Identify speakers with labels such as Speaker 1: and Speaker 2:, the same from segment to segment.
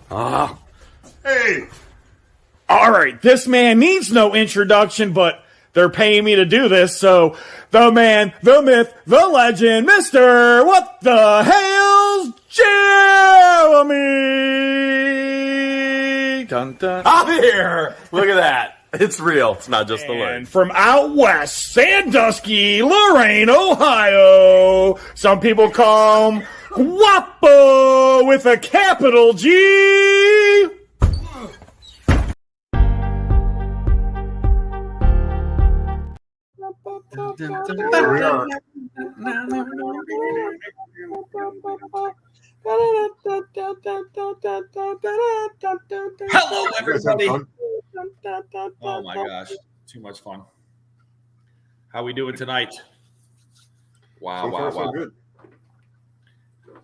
Speaker 1: Hey!
Speaker 2: All right, this man needs no introduction, but they're paying me to do this, so the man, the myth, the legend, Mr. What the Hales, Jeremy! Dun, dun.
Speaker 3: I'm here! Look at that. It's real. It's not just the
Speaker 2: And
Speaker 3: word.
Speaker 2: from out west, Sandusky, Lorain, Ohio, some people call him Guapo with a capital G.
Speaker 1: Here we are.
Speaker 4: Hello,
Speaker 1: You guys have
Speaker 4: everybody.
Speaker 1: fun?
Speaker 4: Oh my gosh, too much fun. How we doing tonight? Wow,
Speaker 1: So far, so good.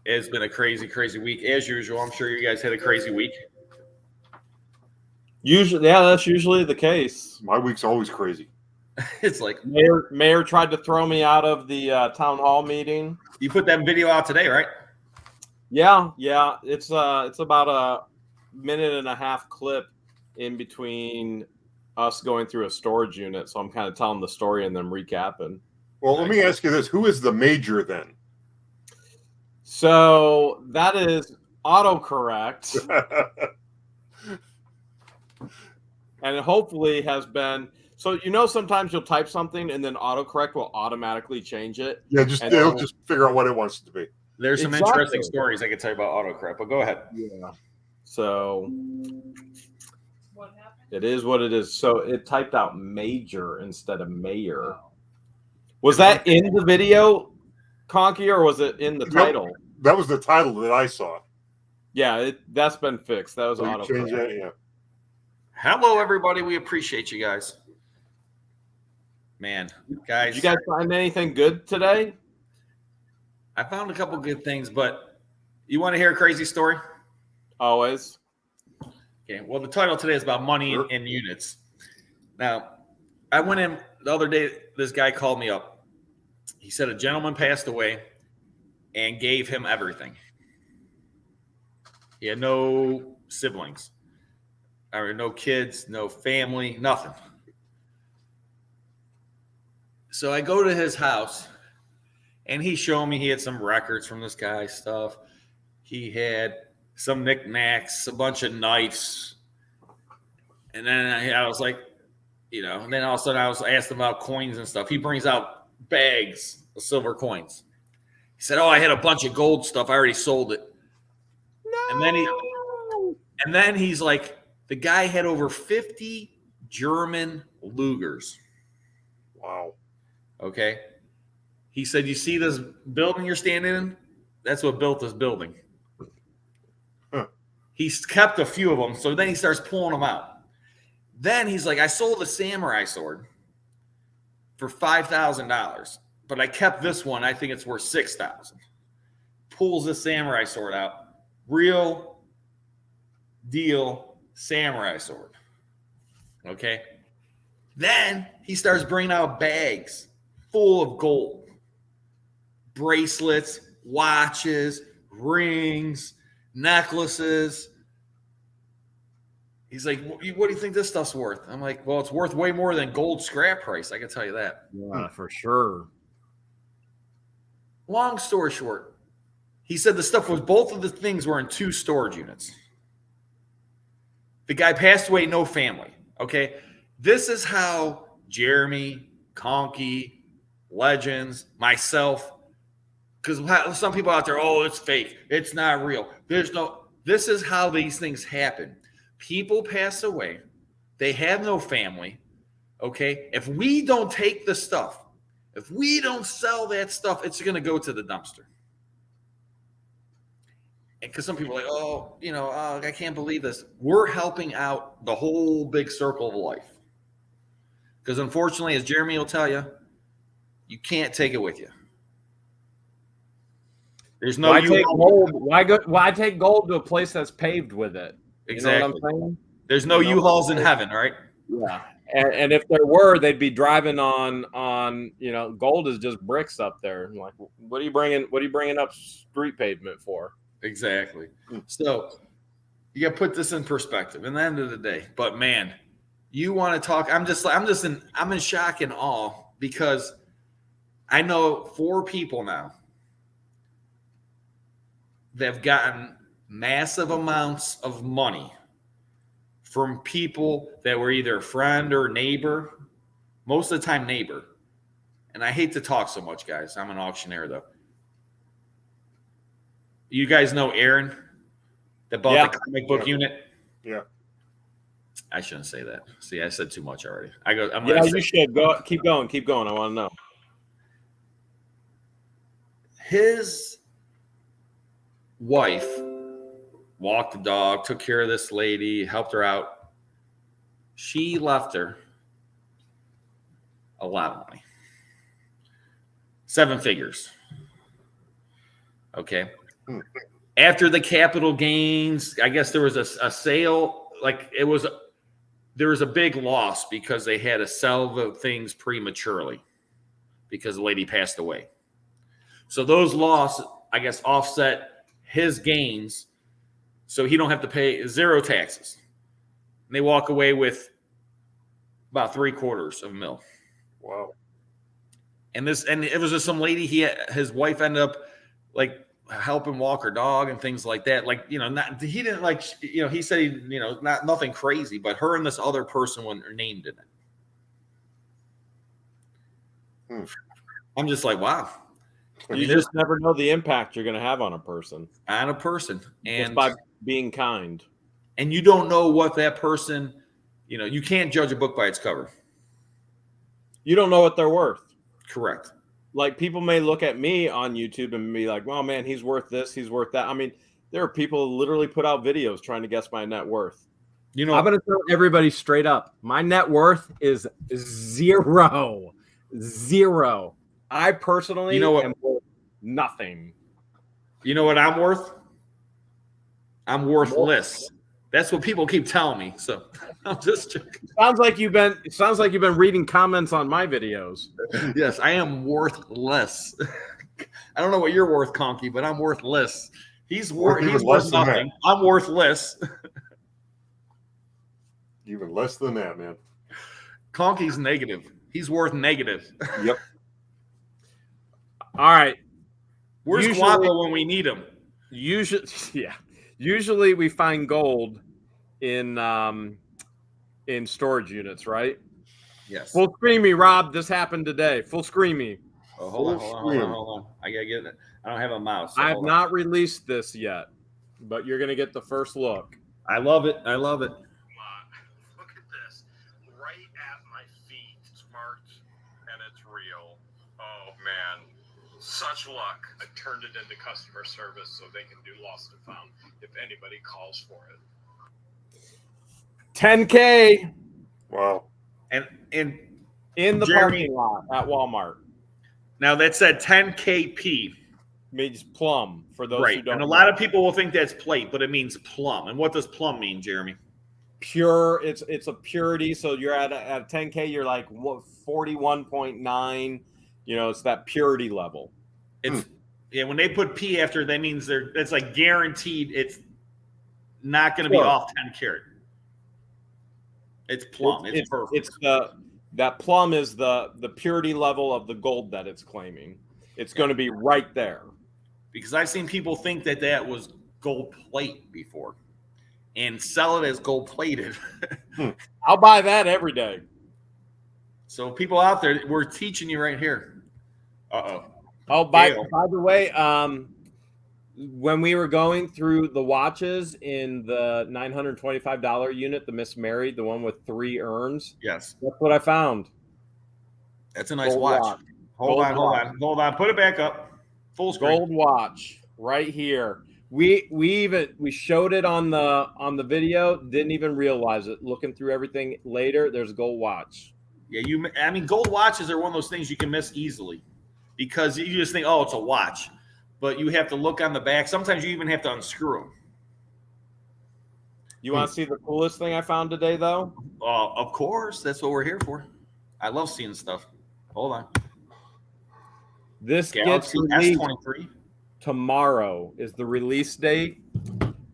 Speaker 4: It's been a crazy, crazy week as usual. I'm sure you guys had a crazy week.
Speaker 3: Usually, yeah, that's usually the case.
Speaker 1: My week's always crazy.
Speaker 4: It's like
Speaker 3: Mayor tried to throw me out of the town hall meeting.
Speaker 4: you put that video out today, right?
Speaker 3: Yeah. It's about a minute and a half clip in between us going through a storage unit. So I'm kind of telling the story and then recapping.
Speaker 1: Well, let me ask you this. Who is the major then?
Speaker 3: So that is autocorrect. And it hopefully has been. So, sometimes you'll type something and then autocorrect will automatically change it.
Speaker 1: Yeah, it'll
Speaker 3: then-
Speaker 1: just figure out what it wants it to be.
Speaker 4: There's some
Speaker 3: Exactly.
Speaker 4: interesting stories I can tell you about autocorrect, but go ahead.
Speaker 3: Yeah. So it is what it is. So it typed out major instead of mayor. Was that in the video, Conky, or was it in the title?
Speaker 1: That was the title that I saw.
Speaker 3: Yeah, that's been fixed. That was
Speaker 1: So you change
Speaker 3: autocorrect.
Speaker 1: that, yeah.
Speaker 4: Hello, everybody. We appreciate you guys. Man, guys.
Speaker 3: Did you guys find anything good today?
Speaker 4: I found a couple good things, but you want to hear a crazy story?
Speaker 3: Always.
Speaker 4: Okay. Well, the title today is about money in units. Now, I went in the other day. This guy called me up. He said a gentleman passed away and gave him everything. He had no siblings, or no kids, no family, nothing. So I go to his house, and he's showing me he had some records from this guy's stuff. He had some knickknacks, a bunch of knives. And then I was like, and then all of a sudden I was asked him about coins and stuff. He brings out bags of silver coins. He said, I had a bunch of gold stuff. I already sold it. No. And then he's like, the guy had over 50 German Lugers.
Speaker 1: Wow.
Speaker 4: Okay. He said, you see this building you're standing in? That's what built this building.
Speaker 1: Huh.
Speaker 4: He's kept a few of them. So then he starts pulling them out. Then he's like, I sold a samurai sword for $5,000, but I kept this one. I think it's worth $6,000. Pulls the samurai sword out. Real deal samurai sword. Okay. Then he starts bringing out bags full of gold, bracelets, watches, rings, necklaces. He's like, what do you think this stuff's worth? I'm like, well, it's worth way more than gold scrap price. I can tell you that.
Speaker 3: Yeah, for sure.
Speaker 4: Long story short, he said the stuff was, both of the things were in 2 storage units. The guy passed away, no family. Okay. This is how Jeremy, Conky, Legends, myself, because some people out there, it's fake. It's not real. This is how these things happen. People pass away. They have no family. Okay. If we don't take the stuff, if we don't sell that stuff, it's going to go to the dumpster. And because some people are like, I can't believe this. We're helping out the whole big circle of life. Because unfortunately, as Jeremy will tell you, you can't take it with you. There's no
Speaker 3: Why take gold? Why take gold to a place that's paved with it?
Speaker 4: Exactly.
Speaker 3: You know what I'm saying?
Speaker 4: There's no U-Hauls in heaven, right?
Speaker 3: Yeah. And if there were, they'd be driving on gold is just bricks up there. Like, what are you bringing up street pavement for?
Speaker 4: Exactly. So You got to put this in perspective. In the end of the day, but man, you want to talk? I'm in shock and awe because I know 4 people now that have gotten massive amounts of money from people that were either a friend or neighbor, most of the time neighbor. And I hate to talk so much, guys. I'm an auctioneer, though. You guys know Aaron that bought the comic book unit?
Speaker 1: Yeah.
Speaker 4: I shouldn't say that. See, I said too much already.
Speaker 3: You should. Keep going. I want to know.
Speaker 4: His wife walked the dog, took care of this lady, helped her out. She left her a lot of money. 7 figures. Okay. After the capital gains, I guess there was a sale. Like there was a big loss because they had to sell the things prematurely because the lady passed away. So those losses, I guess, offset his gains, so he don't have to pay 0 taxes. And they walk away with about $750,000.
Speaker 1: Wow.
Speaker 4: And it was just some lady. His wife ended up like helping walk her dog and things like that. Like, he didn't like, he said, nothing crazy, but her and this other person were named in it. I'm just like, wow.
Speaker 3: You just never know the impact you're going to have on a person.
Speaker 4: And
Speaker 3: just by being kind.
Speaker 4: And you don't know what that person, you can't judge a book by its cover.
Speaker 3: You don't know what they're worth.
Speaker 4: Correct.
Speaker 3: Like, people may look at me on YouTube and be like, "Oh man, he's worth this, he's worth that." I mean, there are people who literally put out videos trying to guess my net worth.
Speaker 5: I'm going to tell everybody straight up. My net worth is 0. 0. I personally am worth nothing.
Speaker 4: You know what I'm worth? I'm worthless. That's what people keep telling me. So I'm just joking.
Speaker 5: Sounds like you've been reading comments on my videos.
Speaker 4: Yes, I am worthless. I don't know what you're worth, Conky, but I'm worthless. He's worth nothing. I'm worthless.
Speaker 1: Even less than that, man.
Speaker 4: Conky's negative. He's worth negative.
Speaker 1: Yep.
Speaker 5: All right.
Speaker 4: Where's Guapo when we need him?
Speaker 5: Usually we find gold in storage units, right?
Speaker 4: Yes.
Speaker 5: Full screen me, Rob. This happened today. Full screen me.
Speaker 4: Oh, hold on. I gotta get it. I don't have a mouse. So
Speaker 5: I have not released this yet, but you're gonna get the first look.
Speaker 4: I love it.
Speaker 6: Look at this. Right at my feet. Smart, and it's real. Oh, man. Such luck. I turned it into customer service so they can do lost and found if anybody calls for it.
Speaker 5: 10K.
Speaker 1: Wow.
Speaker 4: And
Speaker 5: in the parking lot at Walmart.
Speaker 4: Now that said 10KP.
Speaker 5: Means plum for those who don't
Speaker 4: And a
Speaker 5: know.
Speaker 4: lot of people will think that's plate, but it means plum. And what does plum mean, Jeremy?
Speaker 5: Pure. It's a purity. So you're at a 10K, you're like 41.9. It's that purity level.
Speaker 4: It's when they put P after, that means it's like guaranteed it's not going to be off 10 karat. It's plum. It's perfect.
Speaker 3: That plum is the purity level of the gold that it's claiming. It's going to be right there.
Speaker 4: Because I've seen people think that was gold plate before and sell it as gold plated.
Speaker 3: I'll buy that every day.
Speaker 4: So people out there, we're teaching you right here. Uh-oh.
Speaker 5: Oh, by the way, when we were going through the watches in the $925 unit, the Miss Married, the one with 3 urns.
Speaker 4: Yes.
Speaker 5: That's what I found.
Speaker 4: That's a nice
Speaker 5: Gold
Speaker 4: watch. Hold on. Put it back up. Full screen.
Speaker 5: Gold watch right here. We showed it on the video, didn't even realize it. Looking through everything later, there's a gold watch.
Speaker 4: Yeah, gold watches are one of those things you can miss easily because you just think, oh, it's a watch. But you have to look on the back. Sometimes you even have to unscrew them.
Speaker 3: You want to see the coolest thing I found today, though?
Speaker 4: Of course. That's what we're here for. I love seeing stuff. Hold on.
Speaker 5: This
Speaker 4: Galaxy
Speaker 5: gets released
Speaker 4: S23.
Speaker 5: tomorrow is the release date.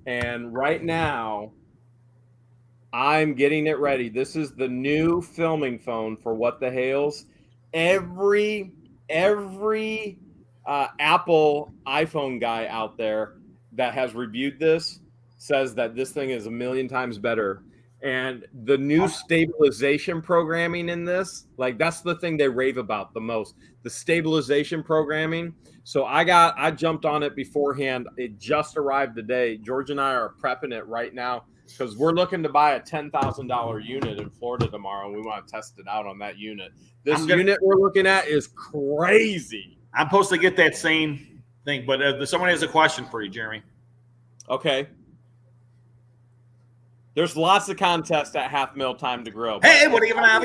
Speaker 5: And right now, I'm getting it ready. This is the new filming phone for What the Hales. Every Apple iPhone guy out there that has reviewed this says that this thing is a million times better. And the new stabilization programming in this, like that's the thing they rave about the most. The stabilization programming. So I jumped on it beforehand. It just arrived today. George and I are prepping it right now because we're looking to buy a $10,000 unit in Florida tomorrow, and we want to test it out on that unit. This unit we're looking at is crazy.
Speaker 4: I'm supposed to get that same thing, but someone has a question for you, Jeremy.
Speaker 5: Okay. There's lots of contests at Half Mil Time to Grow.
Speaker 4: Hey, what are you going to have?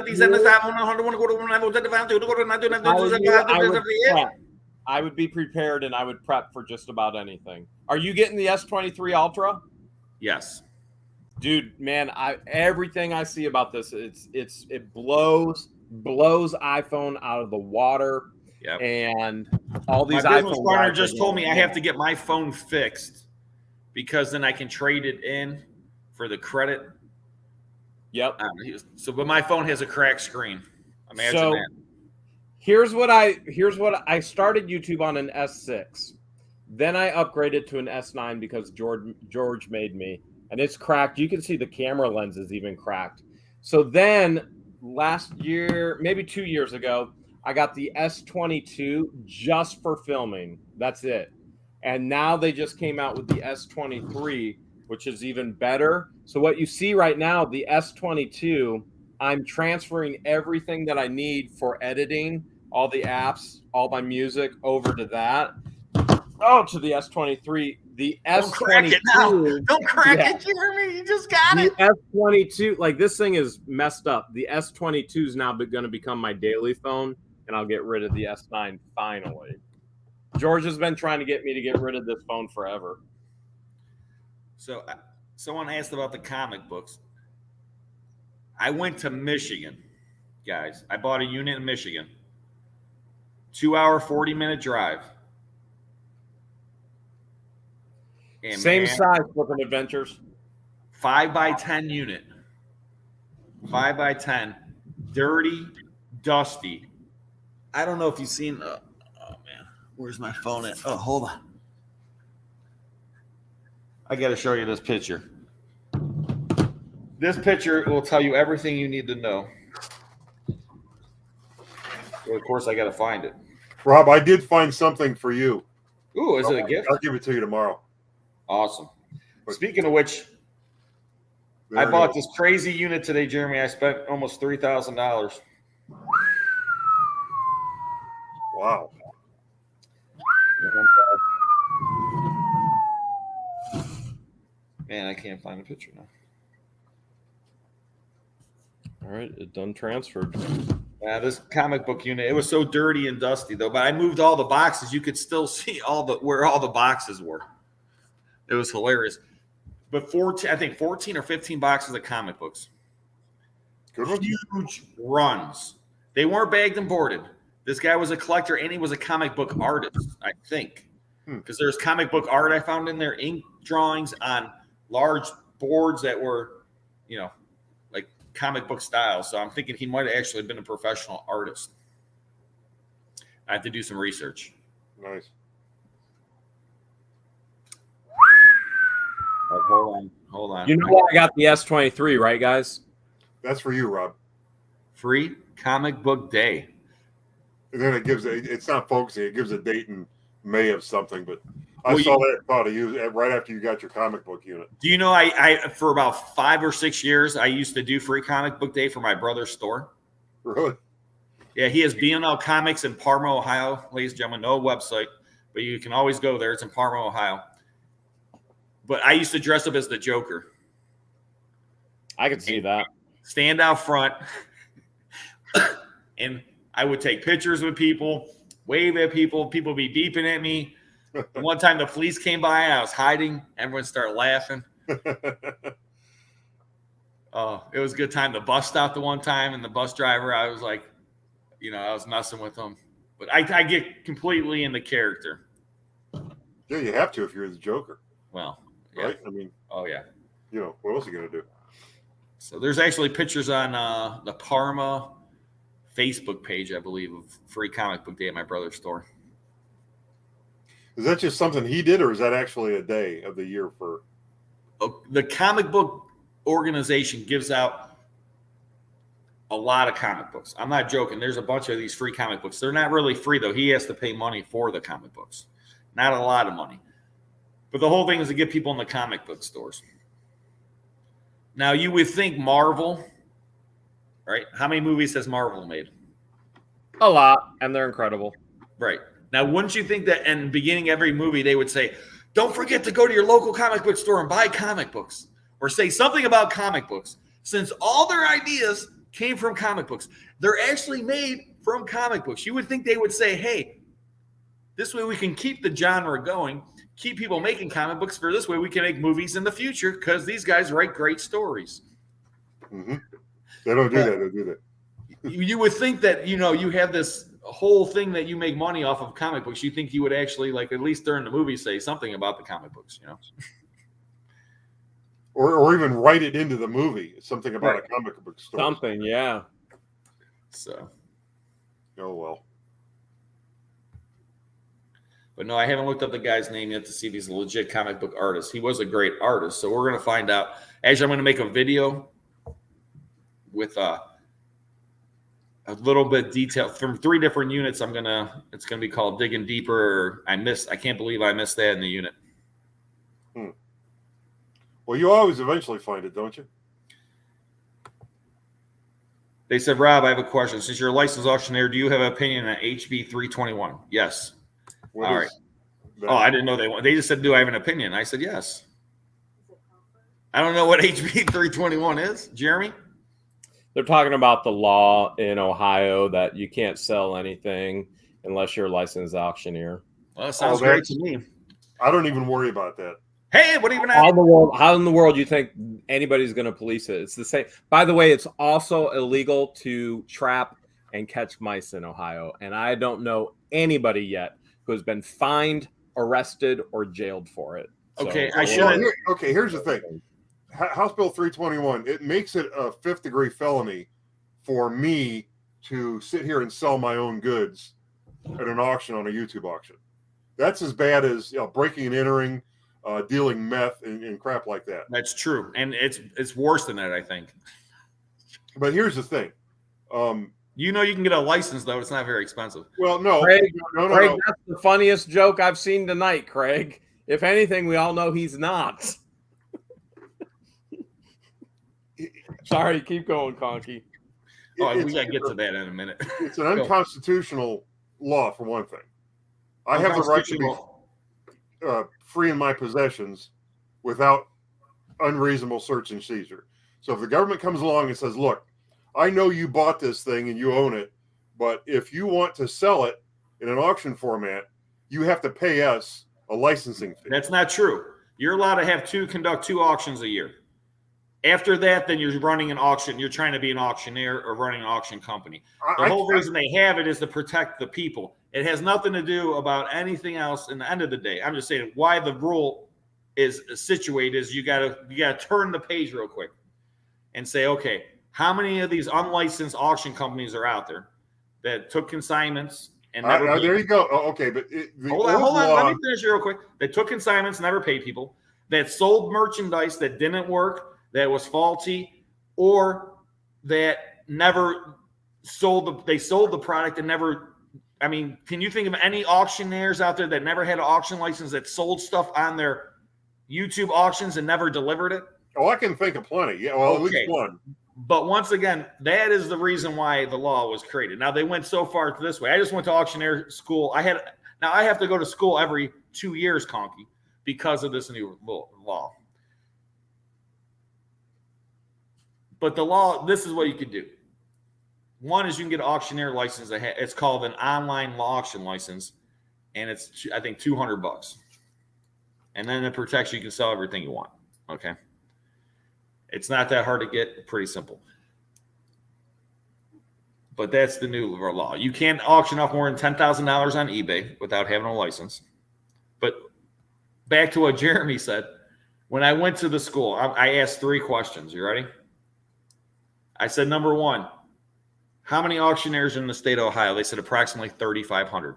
Speaker 5: I would be prepared, and I would prep for just about anything. Are you getting the S23 Ultra?
Speaker 4: Yes.
Speaker 5: Dude, man, everything I see about this, it blows iPhone out of the water.
Speaker 4: Yep.
Speaker 5: And all these
Speaker 4: my business
Speaker 5: iPhone
Speaker 4: partner just told me I have to get my phone fixed because then I can trade it in for the credit.
Speaker 5: Yep.
Speaker 4: But my phone has a cracked screen. Imagine that.
Speaker 5: Here's what I started YouTube on an S6. Then I upgraded to an S9 because George made me. And it's cracked. You can see the camera lens is even cracked. So then last year, maybe 2 years ago, I got the S22 just for filming. That's it. And now they just came out with the S23, which is even better. So what you see right now, the S22, I'm transferring everything that I need for editing, all the apps, all my music over to that. Oh, to the S23. The S22.
Speaker 4: Don't crack it now. Don't crack it, Jeremy. You just got it.
Speaker 5: The S22, like this thing is messed up. The S22 is now going to become my daily phone, and I'll get rid of the S9 finally. George has been trying to get me to get rid of this phone forever.
Speaker 4: So someone asked about the comic books. I went to Michigan, guys. I bought a unit in Michigan. 2-hour, 40-minute drive. And
Speaker 5: same size Flippin' Adventures.
Speaker 4: 5x10 unit. 5x10. Dirty, dusty. I don't know if you've seen. Oh man, where's my phone at? Oh, hold on. I got to show you this picture. This picture will tell you everything you need to know. Well, of course, I got to find it.
Speaker 1: Rob, I did find something for you.
Speaker 4: Ooh, is it a gift?
Speaker 1: I'll give it to you tomorrow.
Speaker 4: Awesome. Speaking of which, I bought this crazy unit today, Jeremy. I spent almost $3,000.
Speaker 1: Wow.
Speaker 4: Man, I can't find the picture now.
Speaker 5: All right, it done transferred.
Speaker 4: Yeah, this comic book unit, it was so dirty and dusty though, but I moved all the boxes. You could still see where all the boxes were. It was hilarious. But 14 or 15 boxes of comic books.
Speaker 1: Good.
Speaker 4: Huge runs. They weren't bagged and boarded. This guy was a collector and he was a comic book artist, I think. Because there's comic book art I found in there, ink drawings on large boards that were, like comic book style. So I'm thinking he might have actually been a professional artist. I have to do some research.
Speaker 1: Nice.
Speaker 4: Hold on.
Speaker 5: You know why I got the S23, right, guys?
Speaker 1: That's for you, Rob.
Speaker 4: Free comic book day.
Speaker 1: And then it's not focusing. It gives a date in May of something, but I saw that thought of you right after you got your comic book unit.
Speaker 4: Do you know I for about 5 or 6 years, I used to do free comic book day for my brother's store.
Speaker 1: Really?
Speaker 4: Yeah, he has B&L Comics in Parma, Ohio. Ladies and gentlemen, no website, but you can always go there. It's in Parma, Ohio. But I used to dress up as the Joker.
Speaker 5: I could see that.
Speaker 4: Stand out front. And I would take pictures with people, wave at people. People would be beeping at me. One time the police came by and I was hiding. Everyone started laughing. Oh, it was a good time. The bus stopped the one time, and the bus driver, I was like, I was messing with him. But I get completely in the character.
Speaker 1: Yeah, you have to if you're the Joker.
Speaker 4: Well,
Speaker 1: right? I mean,
Speaker 4: oh yeah.
Speaker 1: What else are you gonna do?
Speaker 4: So there's actually pictures on the Parma Facebook page, I believe, of Free Comic Book Day at my brother's store.
Speaker 1: Is that just something he did, or is that actually a day of the year for?
Speaker 4: The comic book organization gives out a lot of comic books. I'm not joking. There's a bunch of these free comic books. They're not really free, though. He has to pay money for the comic books. Not a lot of money. But the whole thing is to get people in the comic book stores. Now, you would think Marvel, right? How many movies has Marvel made?
Speaker 5: A lot, and they're incredible.
Speaker 4: Right. Now, wouldn't you think that in the beginning of every movie, they would say, don't forget to go to your local comic book store and buy comic books, or say something about comic books, since all their ideas came from comic books. They're actually made from comic books. You would think they would say, hey, this way we can keep the genre going, keep people making comic books, for this way we can make movies in the future because these guys write great stories.
Speaker 1: Mm-hmm. They don't do that. They do that.
Speaker 4: You would think that, you have this whole thing that you make money off of comic books. You think you would actually, like, at least during the movie, say something about the comic books,
Speaker 1: Or even write it into the movie. Something about a comic book story.
Speaker 5: Something, yeah.
Speaker 4: So.
Speaker 1: Oh, well.
Speaker 4: But no, I haven't looked up the guy's name yet to see if he's a legit comic book artist. He was a great artist. So we're going to find out. Actually, I'm going to make a video with a little bit detail from 3 different units. It's going to be called Digging Deeper. I can't believe I missed that in the unit.
Speaker 1: Well, you always eventually find it, don't you?
Speaker 4: They said, Rob, I have a question. Since you're a licensed auctioneer, do you have an opinion on HB 321? Yes. All right.
Speaker 1: That?
Speaker 4: Oh, I didn't know they just said, do I have an opinion? I said, yes. I don't know what HB 321 is. Jeremy?
Speaker 5: They're talking about the law in Ohio that you can't sell anything unless you're a licensed auctioneer.
Speaker 4: Well, it sounds great to me.
Speaker 1: I don't even worry about that.
Speaker 4: Hey, what even
Speaker 5: How in the world do you think anybody's going to police it? It's the same. By the way, it's also illegal to trap and catch mice in Ohio. And I don't know anybody yet who has been fined, arrested, or jailed for it.
Speaker 4: Okay,
Speaker 1: here's the thing. House Bill 321, it makes it a 5th degree felony for me to sit here and sell my own goods at an auction on a YouTube auction. That's as bad as breaking and entering, dealing meth and crap like that.
Speaker 4: That's true. And it's worse than that, I think.
Speaker 1: But here's the thing.
Speaker 4: You can get a license, though. It's not very expensive.
Speaker 1: Well, no.
Speaker 5: Craig,
Speaker 1: no.
Speaker 5: That's the funniest joke I've seen tonight, Craig. If anything, we all know he's not. Sorry, keep going, Conky.
Speaker 4: We got to get to that in a minute.
Speaker 1: It's an unconstitutional law, for one thing. I have the right to be free in my possessions without unreasonable search and seizure. So if the government comes along and says, look, I know you bought this thing and you own it, but if you want to sell it in an auction format, you have to pay us a licensing fee.
Speaker 4: That's not true. You're allowed to conduct 2 auctions a year. After that, then you're running an auction. You're trying to be an auctioneer or running an auction company. The whole reason they have it is to protect the people. It has nothing to do about anything else. In the end of the day, I'm just saying why the rule is situated is you gotta turn the page real quick and say, okay, how many of these unlicensed auction companies are out there that took consignments and never
Speaker 1: there you go. Okay, but
Speaker 4: hold on. Let me finish real quick. They took consignments, never paid people. That sold merchandise that didn't work, that was faulty, or that never sold they sold the product and never. I mean, can you think of any auctioneers out there that never had an auction license that sold stuff on their YouTube auctions and never delivered it?
Speaker 1: Oh, I can think of plenty. Yeah, well, at least one.
Speaker 4: But once again, that is the reason why the law was created. Now, they went so far this way. I just went to auctioneer school. I have to go to school every 2 years, Conky, because of this new law. But the law, this is what you could do. One is you can get an auctioneer license. It's called an online auction license, and it's, I think, $200. And then it protects you. You can sell everything you want. Okay. It's not that hard to get. Pretty simple. But that's the new law. You can't auction off more than $10,000 on eBay without having a license. But back to what Jeremy said, When I went to the school, I asked 3 questions. You ready? I said, number 1, how many auctioneers in the state of Ohio? They said approximately 3,500.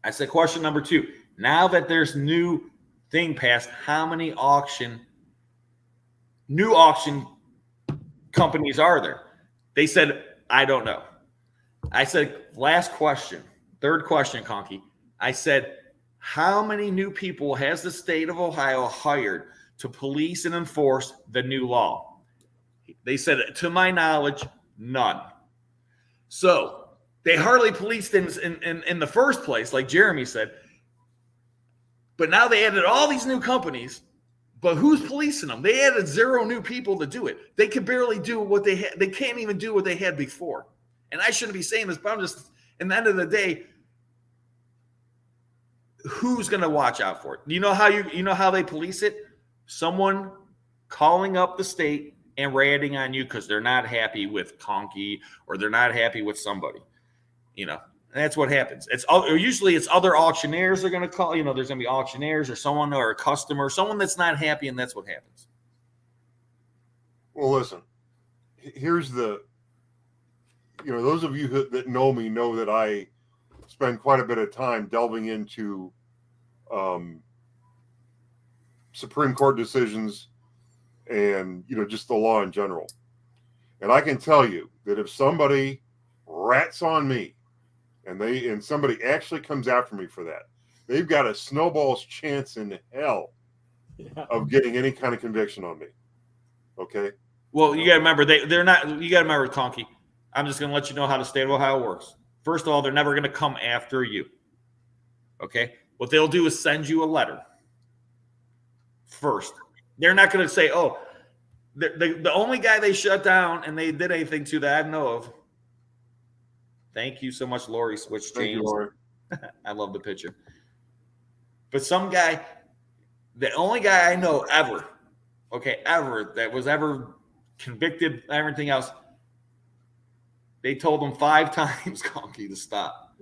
Speaker 4: I said, question number 2, now that there's new thing passed, how many new auction companies are there? They said, I don't know. I said, last question, 3rd question, Conky. I said, how many new people has the state of Ohio hired to police and enforce the new law? They said, to my knowledge, none. So they hardly policed things in the first place, like Jeremy said. But now they added all these new companies. But who's policing them? They added 0 new people to do it. They could barely do what they had. They can't even do what they had before. And I shouldn't be saying this, but I'm just, in the end of the day, who's going to watch out for it? You know how they police it? Someone calling up the state and ratting on you because they're not happy with Conky or they're not happy with somebody. That's what happens. Usually it's other auctioneers are going to call. There's going to be auctioneers or someone or a customer, someone that's not happy, and that's what happens.
Speaker 1: Well, listen, here's those of you that know me know that I spend quite a bit of time delving into Supreme Court decisions and, just the law in general. And I can tell you that if somebody rats on me and somebody actually comes after me for that, they've got a snowball's chance in hell of getting any kind of conviction on me. Okay?
Speaker 4: Well, you got to remember, they're not, you got to remember, Conky, I'm just going to let you know how the state of Ohio works. First of all, they're never going to come after you. Okay? What they'll do is send you a letter first. They're not going to say, oh, the only guy they shut down and they did anything to that I know of. Thank you so much, Lori Switch James. I love the picture. But some guy, the only guy I know ever that was ever convicted, everything else, they told him 5 times, Conky, to stop.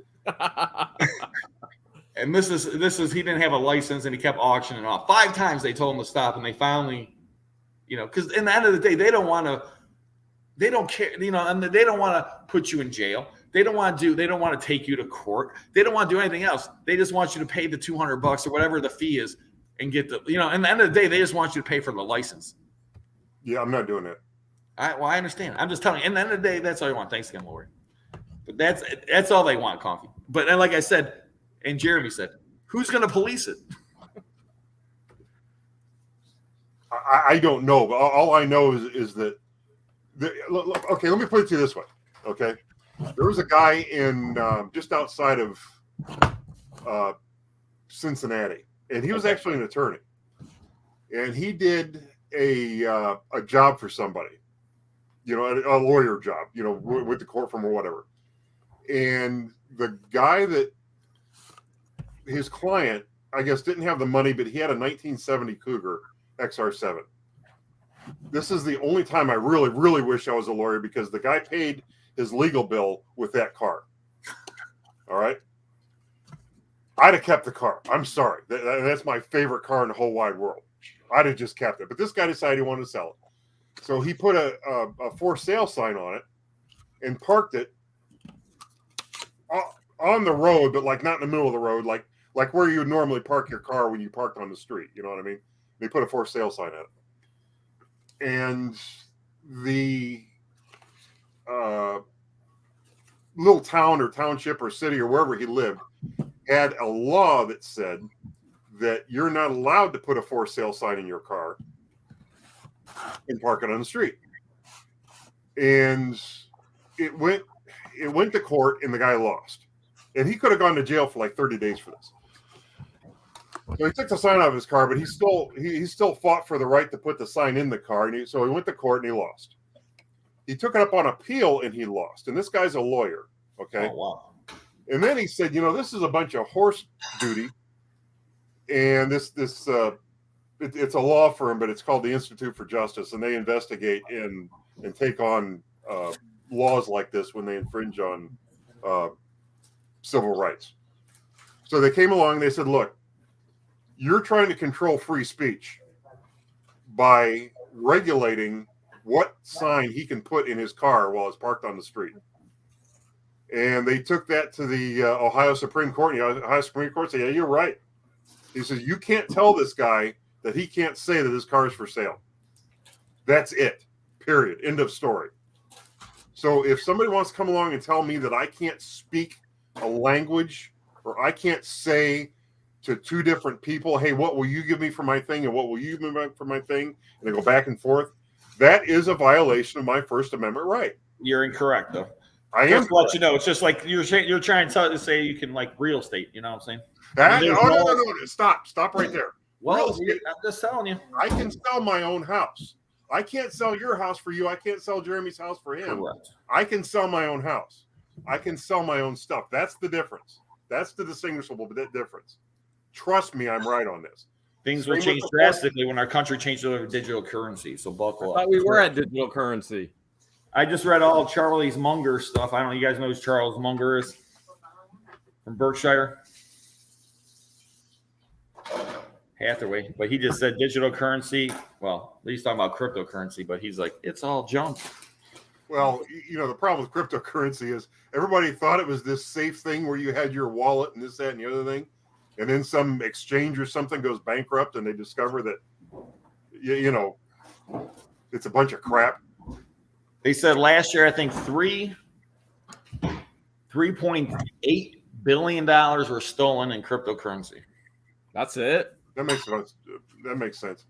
Speaker 4: And this is he didn't have a license and he kept auctioning off. 5 times they told him to stop, and they finally, because in the end of the day, they don't care, and they don't want to put you in jail. They don't want to take you to court. They don't want to do anything else. They just want you to pay the $200 or whatever the fee is and get the, in the end of the day, they just want you to pay for the license.
Speaker 1: Yeah, I'm not doing that.
Speaker 4: I understand. I'm just telling you, in the end of the day, that's all you want. Thanks again, Lori. But that's all they want, Conky. But like I said, and Jeremy said, who's going to police it?
Speaker 1: I don't know, but all I know is that. Okay, let me put it to you this way. Okay, there was a guy in just outside of Cincinnati, and he was actually an attorney, and he did a job for somebody, a lawyer job, with the court firm or whatever, and the guy that his client, I guess, didn't have the money, but he had a 1970 Cougar XR7. This is the only time I really, really wish I was a lawyer, because the guy paid his legal bill with that car. All right. I'd have kept the car. I'm sorry. That's my favorite car in the whole wide world. I'd have just kept it. But this guy decided he wanted to sell it. So he put a for sale sign on it and parked it on the road, but like not in the middle of the road, like where you would normally park your car when you parked on the street. You know what I mean? They put a for sale sign on it. And the little town or township or city or wherever he lived had a law that said that you're not allowed to put a for sale sign in your car and park it on the street. And it went to court, and the guy lost. And he could have gone to jail for like 30 days for this. So he took the sign out of his car, but he still fought for the right to put the sign in the car. And so he went to court and he lost. He took it up on appeal and he lost. And this guy's a lawyer. Okay.
Speaker 4: Oh, wow.
Speaker 1: And then he said, this is a bunch of horse duty. And it's a law firm, but it's called the Institute for Justice. And they investigate and take on laws like this when they infringe on civil rights. So they came along and they said, look, you're trying to control free speech. by regulating what sign he can put in his car while it's parked on the street. And they took that to the Ohio Supreme Court. And the Ohio Supreme Court said, yeah, you're right. He says, you can't tell this guy that he can't say that his car is for sale. That's it. Period. End of story. So if somebody wants to come along and tell me that I can't speak a language, or I can't say to two different people, hey, what will you give me for my thing and what will you give me for my thing, and they go back and forth, that is a violation of my First Amendment right.
Speaker 4: You're incorrect, though.
Speaker 1: I am.
Speaker 4: Just to let you know, it's just like you're trying to say you can like real estate. You know what I'm saying?
Speaker 1: No. Stop right there.
Speaker 4: Well, I'm just telling you.
Speaker 1: I can sell my own house. I can't sell your house for you. I can't sell Jeremy's house for him.
Speaker 4: Correct.
Speaker 1: I can sell my own house. I can sell my own stuff. That's the difference. That's the distinguishable difference. Trust me, I'm right on this.
Speaker 4: Things will change drastically when our country changes over digital currency. So buckle up.
Speaker 5: I thought we were at digital currency.
Speaker 4: I just read all of Charlie's Munger stuff. I don't know. You guys know who Charles Munger is from Berkshire? Hathaway. But he just said digital currency. Well, he's talking about cryptocurrency, but he's like, it's all junk.
Speaker 1: Well, the problem with cryptocurrency is everybody thought it was this safe thing where you had your wallet and this, that, and the other thing. And then some exchange or something goes bankrupt and they discover that, it's a bunch of crap.
Speaker 4: They said last year, I think $3.8 billion were stolen in cryptocurrency.
Speaker 5: That's it.
Speaker 1: That makes sense. That makes sense.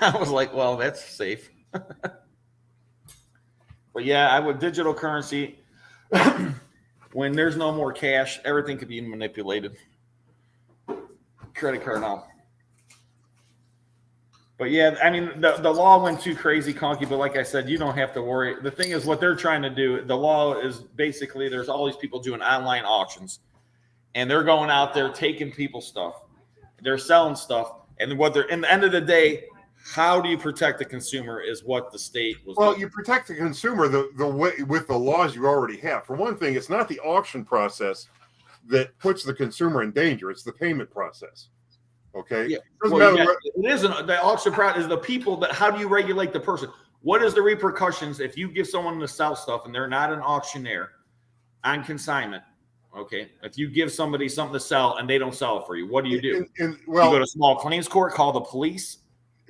Speaker 4: I was like, well, that's safe. But yeah, I would digital currency. When there's no more cash, everything could be manipulated. Credit card now. But yeah, I mean, the law went too crazy, Conky, but like I said, you don't have to worry. The thing is, what they're trying to do, the law is basically there's all these people doing online auctions, and they're going out there taking people's stuff. They're selling stuff, and what they're, in the end of the day, how do you protect the consumer is what the state was doing.
Speaker 1: You protect the consumer the way with the laws you already have. For one thing, it's not the auction process that puts the consumer in danger. It's the payment process. Okay.
Speaker 4: Yeah. It isn't. The auction process is the people that. How do you regulate the person? What is the repercussions if you give someone to sell stuff and they're not an auctioneer on consignment? Okay. If you give somebody something to sell and they don't sell it for you, what do? You go to small claims court, call the police.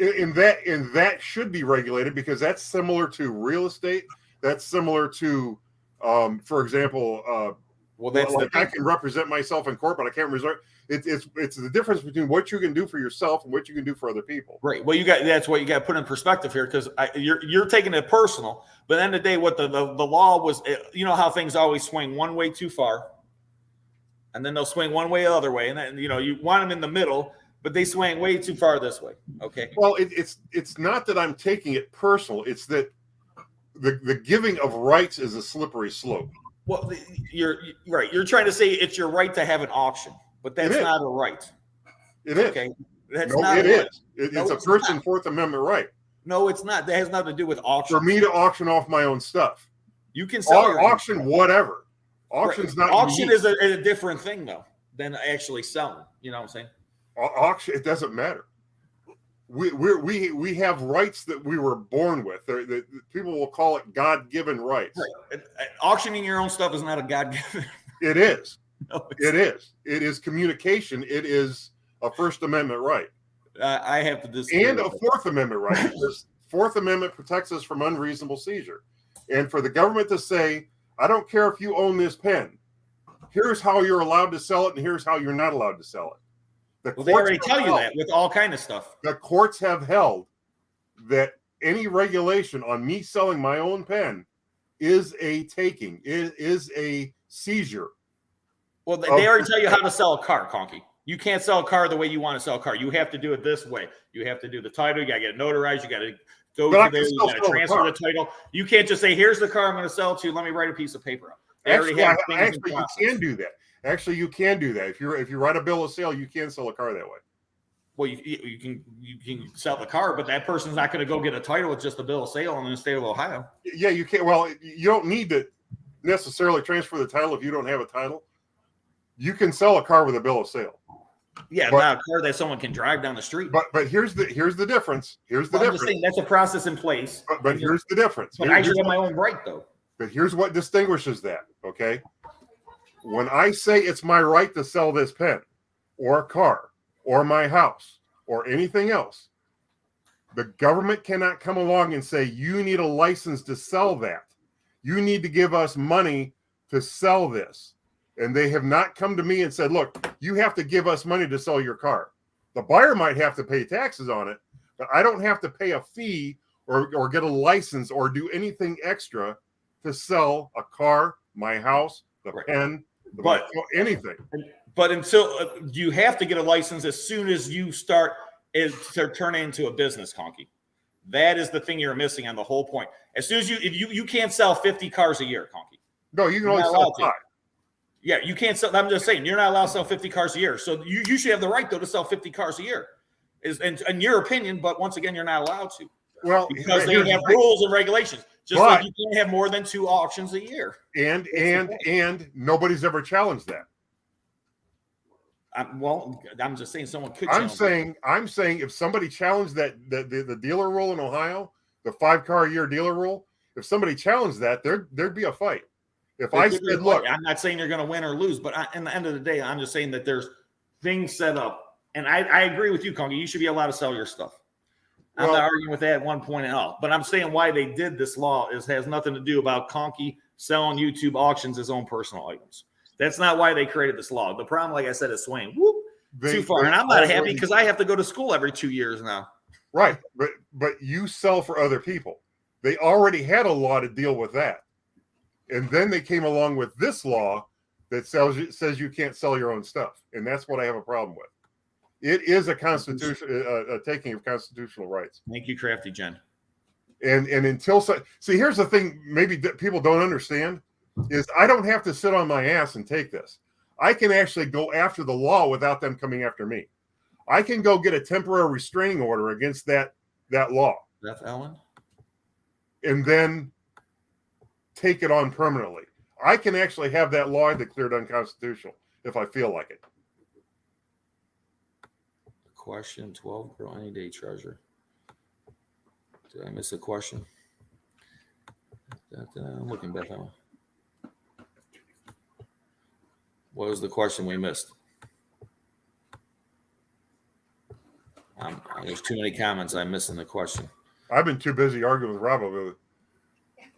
Speaker 1: And that should be regulated because that's similar to real estate. That's similar to, for example, I can represent myself in court, but I can't resort. It's the difference between what you can do for yourself and what you can do for other people.
Speaker 4: Right. Well, that's what you got to put in perspective here, because you're taking it personal. But at the end of the day, what the law was, how things always swing one way too far, and then they'll swing one way the other way, and then you want them in the middle, but they swing way too far this way. Okay.
Speaker 1: Well, it's not that I'm taking it personal. It's that the giving of rights is a slippery slope.
Speaker 4: Well, you're right. You're trying to say it's your right to have an auction, but that's not a right.
Speaker 1: It is.
Speaker 4: Okay. That's
Speaker 1: no,
Speaker 4: not
Speaker 1: it
Speaker 4: right.
Speaker 1: is. It's a First and Fourth Amendment right.
Speaker 4: No, it's not. That has nothing to do with auction.
Speaker 1: For me to auction off my own stuff.
Speaker 4: You can sell
Speaker 1: auction whatever. Auction's not
Speaker 4: auction is a different thing though than actually selling. You know what I'm saying?
Speaker 1: Auction, it doesn't matter. We have rights that we were born with. People will call it God-given rights.
Speaker 4: Right. Auctioning your own stuff is not a God-given.
Speaker 1: It is. No, it is. It is communication. It is a First Amendment right.
Speaker 4: I have to disagree.
Speaker 1: And a Fourth Amendment right. Because Fourth Amendment protects us from unreasonable seizure. And for the government to say, I don't care if you own this pen. Here's how you're allowed to sell it, and here's how you're not allowed to sell it.
Speaker 4: They already tell you that with all kind of stuff.
Speaker 1: The courts have held that any regulation on me selling my own pen is a taking, is a seizure.
Speaker 4: Well, they already tell you how to sell a car, Conky. You can't sell a car the way you want to sell a car. You have to do it this way. You have to do the title. You got to get it notarized. You got to go to there. You got to transfer the title. You can't just say, here's the car I'm going to sell to you. Let me write a piece of paper up.
Speaker 1: Actually, you can do that. Actually, you can do that. If you write a bill of sale, you can sell a car that way.
Speaker 4: Well, you can sell the car, but that person's not going to go get a title with just a bill of sale in the state of Ohio.
Speaker 1: Yeah, you can. Well, you don't need to necessarily transfer the title if you don't have a title. You can sell a car with a bill of sale.
Speaker 4: Yeah,
Speaker 1: But-
Speaker 4: not a car that someone can drive down the street.
Speaker 1: But here's the difference. Here's the
Speaker 4: I'm just
Speaker 1: difference.
Speaker 4: saying that's a process in place.
Speaker 1: But here's the difference.
Speaker 4: But I should have my own right, though.
Speaker 1: But here's what distinguishes that, okay? When I say it's my right to sell this pen or a car or my house or anything else, the government cannot come along and say, you need a license to sell that. You need to give us money to sell this. And they have not come to me and said, look, you have to give us money to sell your car. The buyer might have to pay taxes on it, but I don't have to pay a fee or get a license or do anything extra to sell a car, my house, the pen, anything.
Speaker 4: But until you have to get a license as soon as you start to turn it into a business, Conky. That is the thing you're missing on the whole point. As soon as if you can't sell 50 cars a year, Conky.
Speaker 1: No, you can only sell 5.
Speaker 4: Yeah, you can't sell. I'm just saying, you're not allowed to sell 50 cars a year. So you should have the right, though, to sell 50 cars a year, in your opinion. But once again, you're not allowed to.
Speaker 1: Well,
Speaker 4: because they have rules and regulations. Just like you can't have more than 2 auctions a year.
Speaker 1: And nobody's ever challenged that.
Speaker 4: I'm just saying someone could.
Speaker 1: I'm saying if somebody challenged that the dealer rule in Ohio, the 5-car a year dealer rule, if somebody challenged that, there'd be a fight. If I said, look,
Speaker 4: I'm not saying you're going to win or lose, but in the end of the day, I'm just saying that there's things set up, and I agree with you, Conky. You should be allowed to sell your stuff. I'm not arguing with that at one point at all, but I'm saying why they did this law has nothing to do about Conky selling YouTube auctions his own personal items. That's not why they created this law. The problem, like I said, is swaying too far, and I'm not happy because I have to go to school every 2 years now.
Speaker 1: Right, but you sell for other people. They already had a law to deal with that. And then they came along with this law that says you can't sell your own stuff. And that's what I have a problem with. It is a taking of constitutional rights.
Speaker 4: Thank you, Crafty Jen.
Speaker 1: And until see, here's the thing maybe that people don't understand is I don't have to sit on my ass and take this. I can actually go after the law without them coming after me. I can go get a temporary restraining order against that law.
Speaker 4: Beth Ellen?
Speaker 1: And then take it on permanently. I can actually have that law declared unconstitutional if I feel like it.
Speaker 4: Question 12, girl, any day treasure. Did I miss a question? I'm looking back on. What was the question we missed? There's too many comments. I'm missing the question.
Speaker 1: I've been too busy arguing with Rob over it.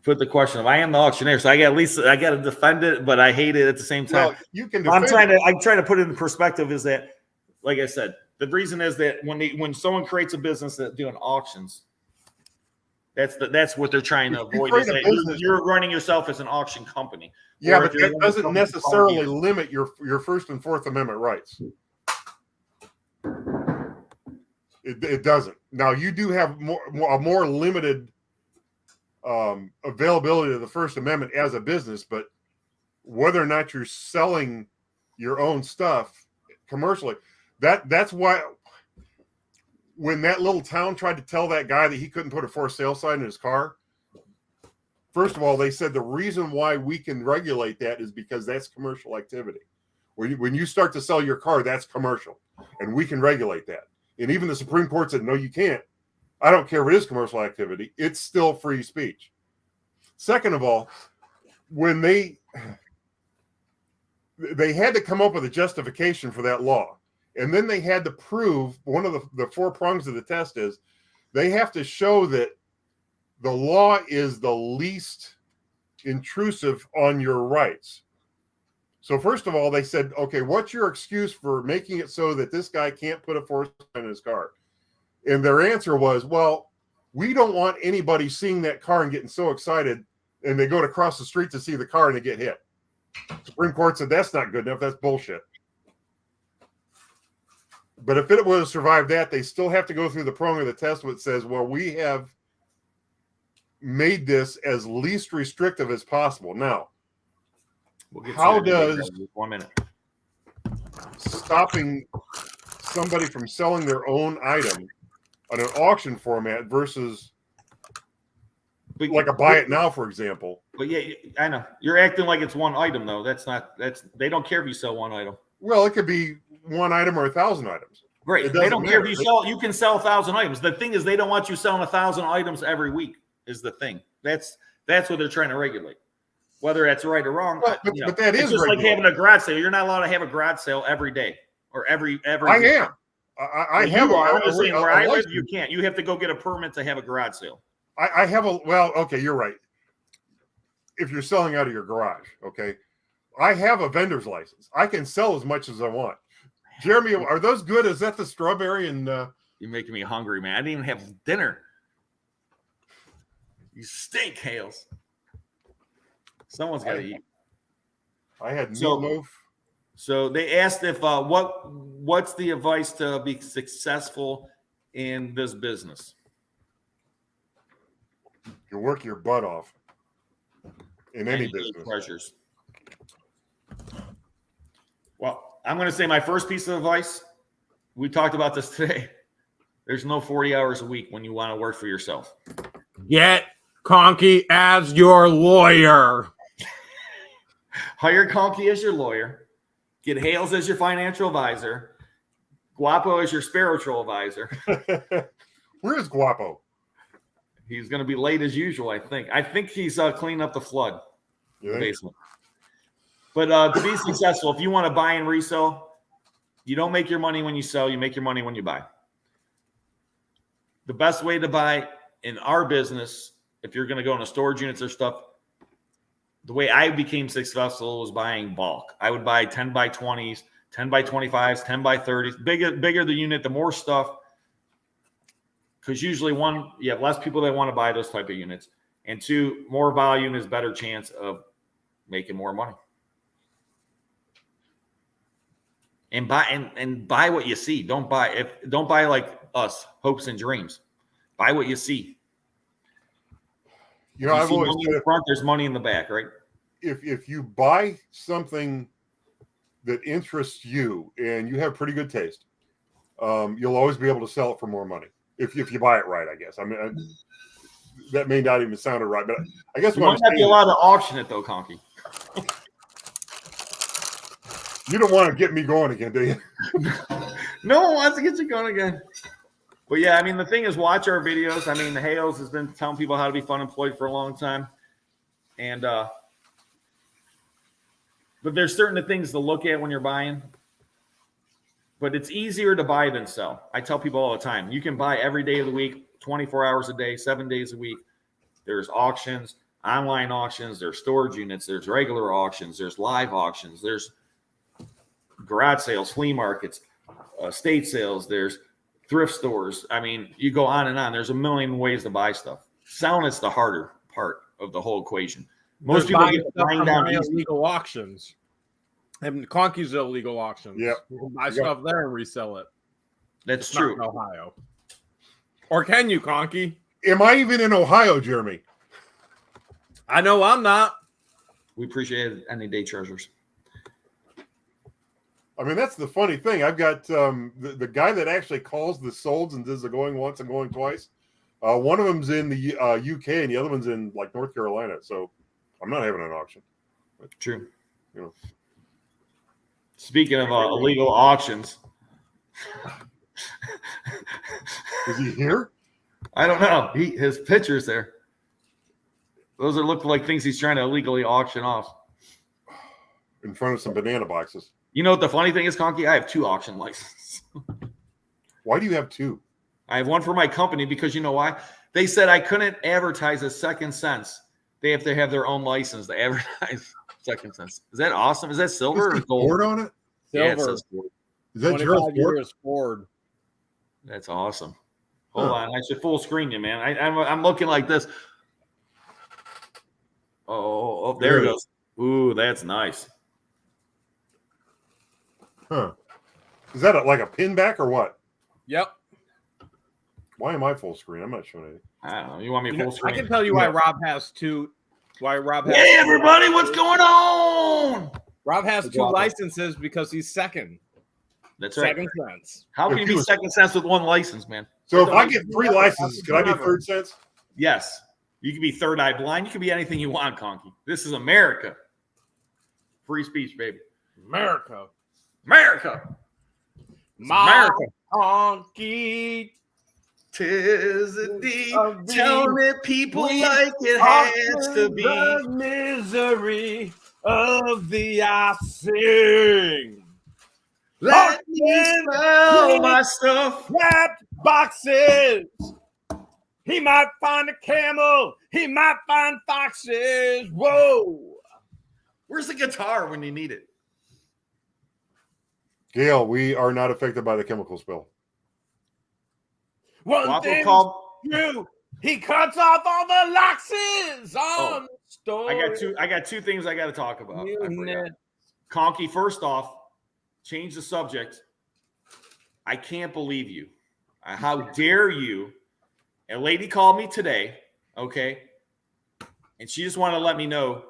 Speaker 4: Put the question of I am the auctioneer, so I got to defend it, but I hate it at the same time.
Speaker 1: Well, you can.
Speaker 4: I'm trying to put it in perspective. Is that, like I said, the reason is that when someone creates a business that doing auctions, that's what they're trying to avoid. Is that you're running yourself as an auction company.
Speaker 1: Yeah, but that doesn't necessarily limit your First and Fourth Amendment rights. It doesn't. Now you do have a more limited availability of the First Amendment as a business, but whether or not you're selling your own stuff commercially, that's why when that little town tried to tell that guy that he couldn't put a for sale sign in his car, first of all, they said the reason why we can regulate that is because that's commercial activity. When you start to sell your car, that's commercial, and we can regulate that. And even the Supreme Court said, no, you can't. I don't care if it is commercial activity. It's still free speech. Second of all, when they had to come up with a justification for that law, and then they had to prove one of the 4 prongs of the test is they have to show that the law is the least intrusive on your rights. So first of all, they said, okay, what's your excuse for making it so that this guy can't put a for sale sign in his car? And their answer was, well, we don't want anybody seeing that car and getting so excited, and they go to cross the street to see the car and they get hit. Supreme Court said that's not good enough. That's bullshit. But if it would have survived that, they still have to go through the prong of the test which says, well, we have made this as least restrictive as possible. Now, how does
Speaker 4: 1 minute
Speaker 1: stopping somebody from selling their own item on an auction format versus like a buy it now, for example?
Speaker 4: But yeah, I know you're acting like it's one item though. They don't care if you sell one item.
Speaker 1: Well, it could be one item or 1,000 items.
Speaker 4: Right.
Speaker 1: It
Speaker 4: They
Speaker 1: doesn't
Speaker 4: don't care if
Speaker 1: matter.
Speaker 4: you sell. You can sell 1,000 items. The thing is, they don't want you selling 1,000 items every week. Is the thing. That's what they're trying to regulate. Whether that's right or wrong,
Speaker 1: Well, but that
Speaker 4: it's
Speaker 1: is
Speaker 4: just like
Speaker 1: regulated.
Speaker 4: having a garage sale. You're not allowed to have a garage sale every day or every.
Speaker 1: I
Speaker 4: week.
Speaker 1: am. I have.
Speaker 4: I'm just saying, where I live,
Speaker 1: license.
Speaker 4: you can't. You have to go get a permit to have a garage sale.
Speaker 1: I have a. Well, okay, you're right. If you're selling out of your garage, okay, I have a vendor's license. I can sell as much as I want. Jeremy, are those good? Is that the strawberry and?
Speaker 4: You're making me hungry, man. I didn't even have dinner. You stink, Hales. Someone's got to eat.
Speaker 1: I had
Speaker 4: So-
Speaker 1: meatloaf.
Speaker 4: So they asked if what's the advice to be successful in this business?
Speaker 1: You work your butt off in any
Speaker 4: And you need
Speaker 1: business.
Speaker 4: Treasures. Well, I'm going to say my first piece of advice. We talked about this today. There's no 40 hours a week when you want to work for yourself.
Speaker 5: Get Conky as your lawyer.
Speaker 4: Hire Conky as your lawyer. Get Hales as your financial advisor. Guapo as your spiritual advisor.
Speaker 1: Where is Guapo?
Speaker 4: He's going to be late as usual, I think. I think he's cleaning up the flood in
Speaker 1: You
Speaker 4: the
Speaker 1: think?
Speaker 4: basement. But to be successful, if you want to buy and resell, you don't make your money when you sell. You make your money when you buy. The best way to buy in our business, if you're going to go into storage units or stuff, the way I became successful was buying bulk. I would buy 10 by 20s, 10 by 25s, 10 by 30s. Bigger the unit, the more stuff. Because usually, one, you have less people that want to buy those type of units. And two, more volume is better chance of making more money. And buy what you see. Don't buy like us, hopes and dreams. Buy what you see.
Speaker 1: You know,
Speaker 4: You
Speaker 1: I've
Speaker 4: see
Speaker 1: always
Speaker 4: money in
Speaker 1: said
Speaker 4: the front, there's money in the back, right?
Speaker 1: if you buy something that interests you and you have pretty good taste, you'll always be able to sell it for more money if you buy it right. I guess. I mean, that may not even sound right, but I guess
Speaker 4: You
Speaker 1: what
Speaker 4: might
Speaker 1: I'm
Speaker 4: not be
Speaker 1: saying,
Speaker 4: allowed to auction it though, Conky.
Speaker 1: you don't want to get me going again, do you?
Speaker 4: No one wants to get you going again. But yeah, I mean, the thing is, watch our videos. I mean, Hales has been telling people how to be fun employed for a long time. And, but there's certain things to look at when you're buying. But it's easier to buy than sell. I tell people all the time, you can buy every day of the week, 24 hours a day, 7 days a week. There's auctions, online auctions, there's storage units, there's regular auctions, there's live auctions, there's garage sales, flea markets, estate sales, there's thrift stores. I mean, you go on and on. There's a million ways to buy stuff. Selling is the harder part of the whole equation. Most people
Speaker 5: buying
Speaker 4: get
Speaker 5: stuff
Speaker 4: buying
Speaker 5: from
Speaker 4: down
Speaker 5: my
Speaker 4: easy.
Speaker 5: illegal auctions. And Conky's illegal auctions.
Speaker 1: Yep.
Speaker 5: You can buy stuff there and resell it.
Speaker 4: That's
Speaker 5: It's
Speaker 4: true.
Speaker 5: not in Ohio. Or can you, Conky?
Speaker 1: Am I even in Ohio, Jeremy?
Speaker 5: I know I'm not.
Speaker 4: We appreciate any day treasures.
Speaker 1: I mean, that's the funny thing. I've got the guy that actually calls the solds and does the going once and going twice. One of them's in the UK and the other one's in like North Carolina. So I'm not having an auction. But,
Speaker 4: True.
Speaker 1: you know.
Speaker 4: Speaking of illegal auctions,
Speaker 1: Is he here?
Speaker 4: I don't know. His pictures there. Those are look like things he's trying to illegally auction off.
Speaker 1: In front of some banana boxes.
Speaker 4: You know what the funny thing is, Conky? I have 2 auction licenses.
Speaker 1: Why do you have 2?
Speaker 4: I have one for my company because you know why? They said I couldn't advertise a Second Sense. They have to have their own license to advertise Second Sense. Is that awesome? Is that silver or
Speaker 1: Is the
Speaker 4: gold?
Speaker 1: Ford on it?
Speaker 4: Yeah, it
Speaker 5: Silver.
Speaker 4: says Ford.
Speaker 1: Is that
Speaker 5: 25
Speaker 1: Gerald Ford?
Speaker 5: years Ford.
Speaker 4: That's awesome. Hold
Speaker 1: Huh.
Speaker 4: on. I should full screen you, man. I'm looking like this. Oh, there it goes. Ooh, that's nice.
Speaker 1: Huh. Is that like a pin back or what?
Speaker 5: Yep.
Speaker 1: Why am I full screen? I'm not showing anything.
Speaker 4: I don't know. You want me
Speaker 5: You
Speaker 4: full
Speaker 5: know, I
Speaker 4: screen?
Speaker 5: can tell you why Rob has 2. Why Rob has
Speaker 4: Hey, everybody, what's going on?
Speaker 5: Rob has
Speaker 4: Hey,
Speaker 5: 2
Speaker 4: Guapo.
Speaker 5: licenses because he's second.
Speaker 4: That's right.
Speaker 5: Second sense.
Speaker 4: How can you be Second Sense with 1 license, man?
Speaker 1: So if I get 3 licenses, can I be third sense?
Speaker 4: Yes. You can be third eye blind. You can be anything you want, Conky. This is America. Free speech, baby.
Speaker 5: America.
Speaker 4: America.
Speaker 5: My Conky.
Speaker 4: Tis a deed. Telling it people like it has to be.
Speaker 5: The misery of the icing.
Speaker 4: Let me smell my stuff.
Speaker 5: Wrapped boxes. He might find a camel. He might find foxes. Whoa.
Speaker 4: Where's the guitar when you need it?
Speaker 1: Gail, we are not affected by the chemical spill.
Speaker 5: One thing true. He cuts off all the loxes on the story.
Speaker 4: I got two things I got to talk about. Conky, first off, change the subject. I can't believe you. How dare you? A lady called me today, okay? And she just wanted to let me know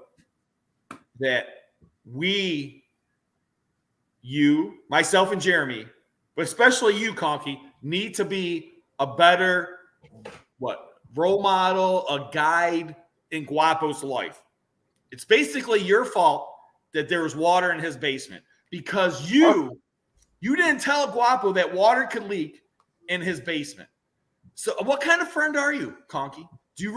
Speaker 4: that you, myself and Jeremy, but especially you, Conky, need to be a better role model, a guide in Guapo's life. It's basically your fault that there was water in his basement because you didn't tell Guapo that water could leak in his basement. So what kind of friend are you, Conky? Do you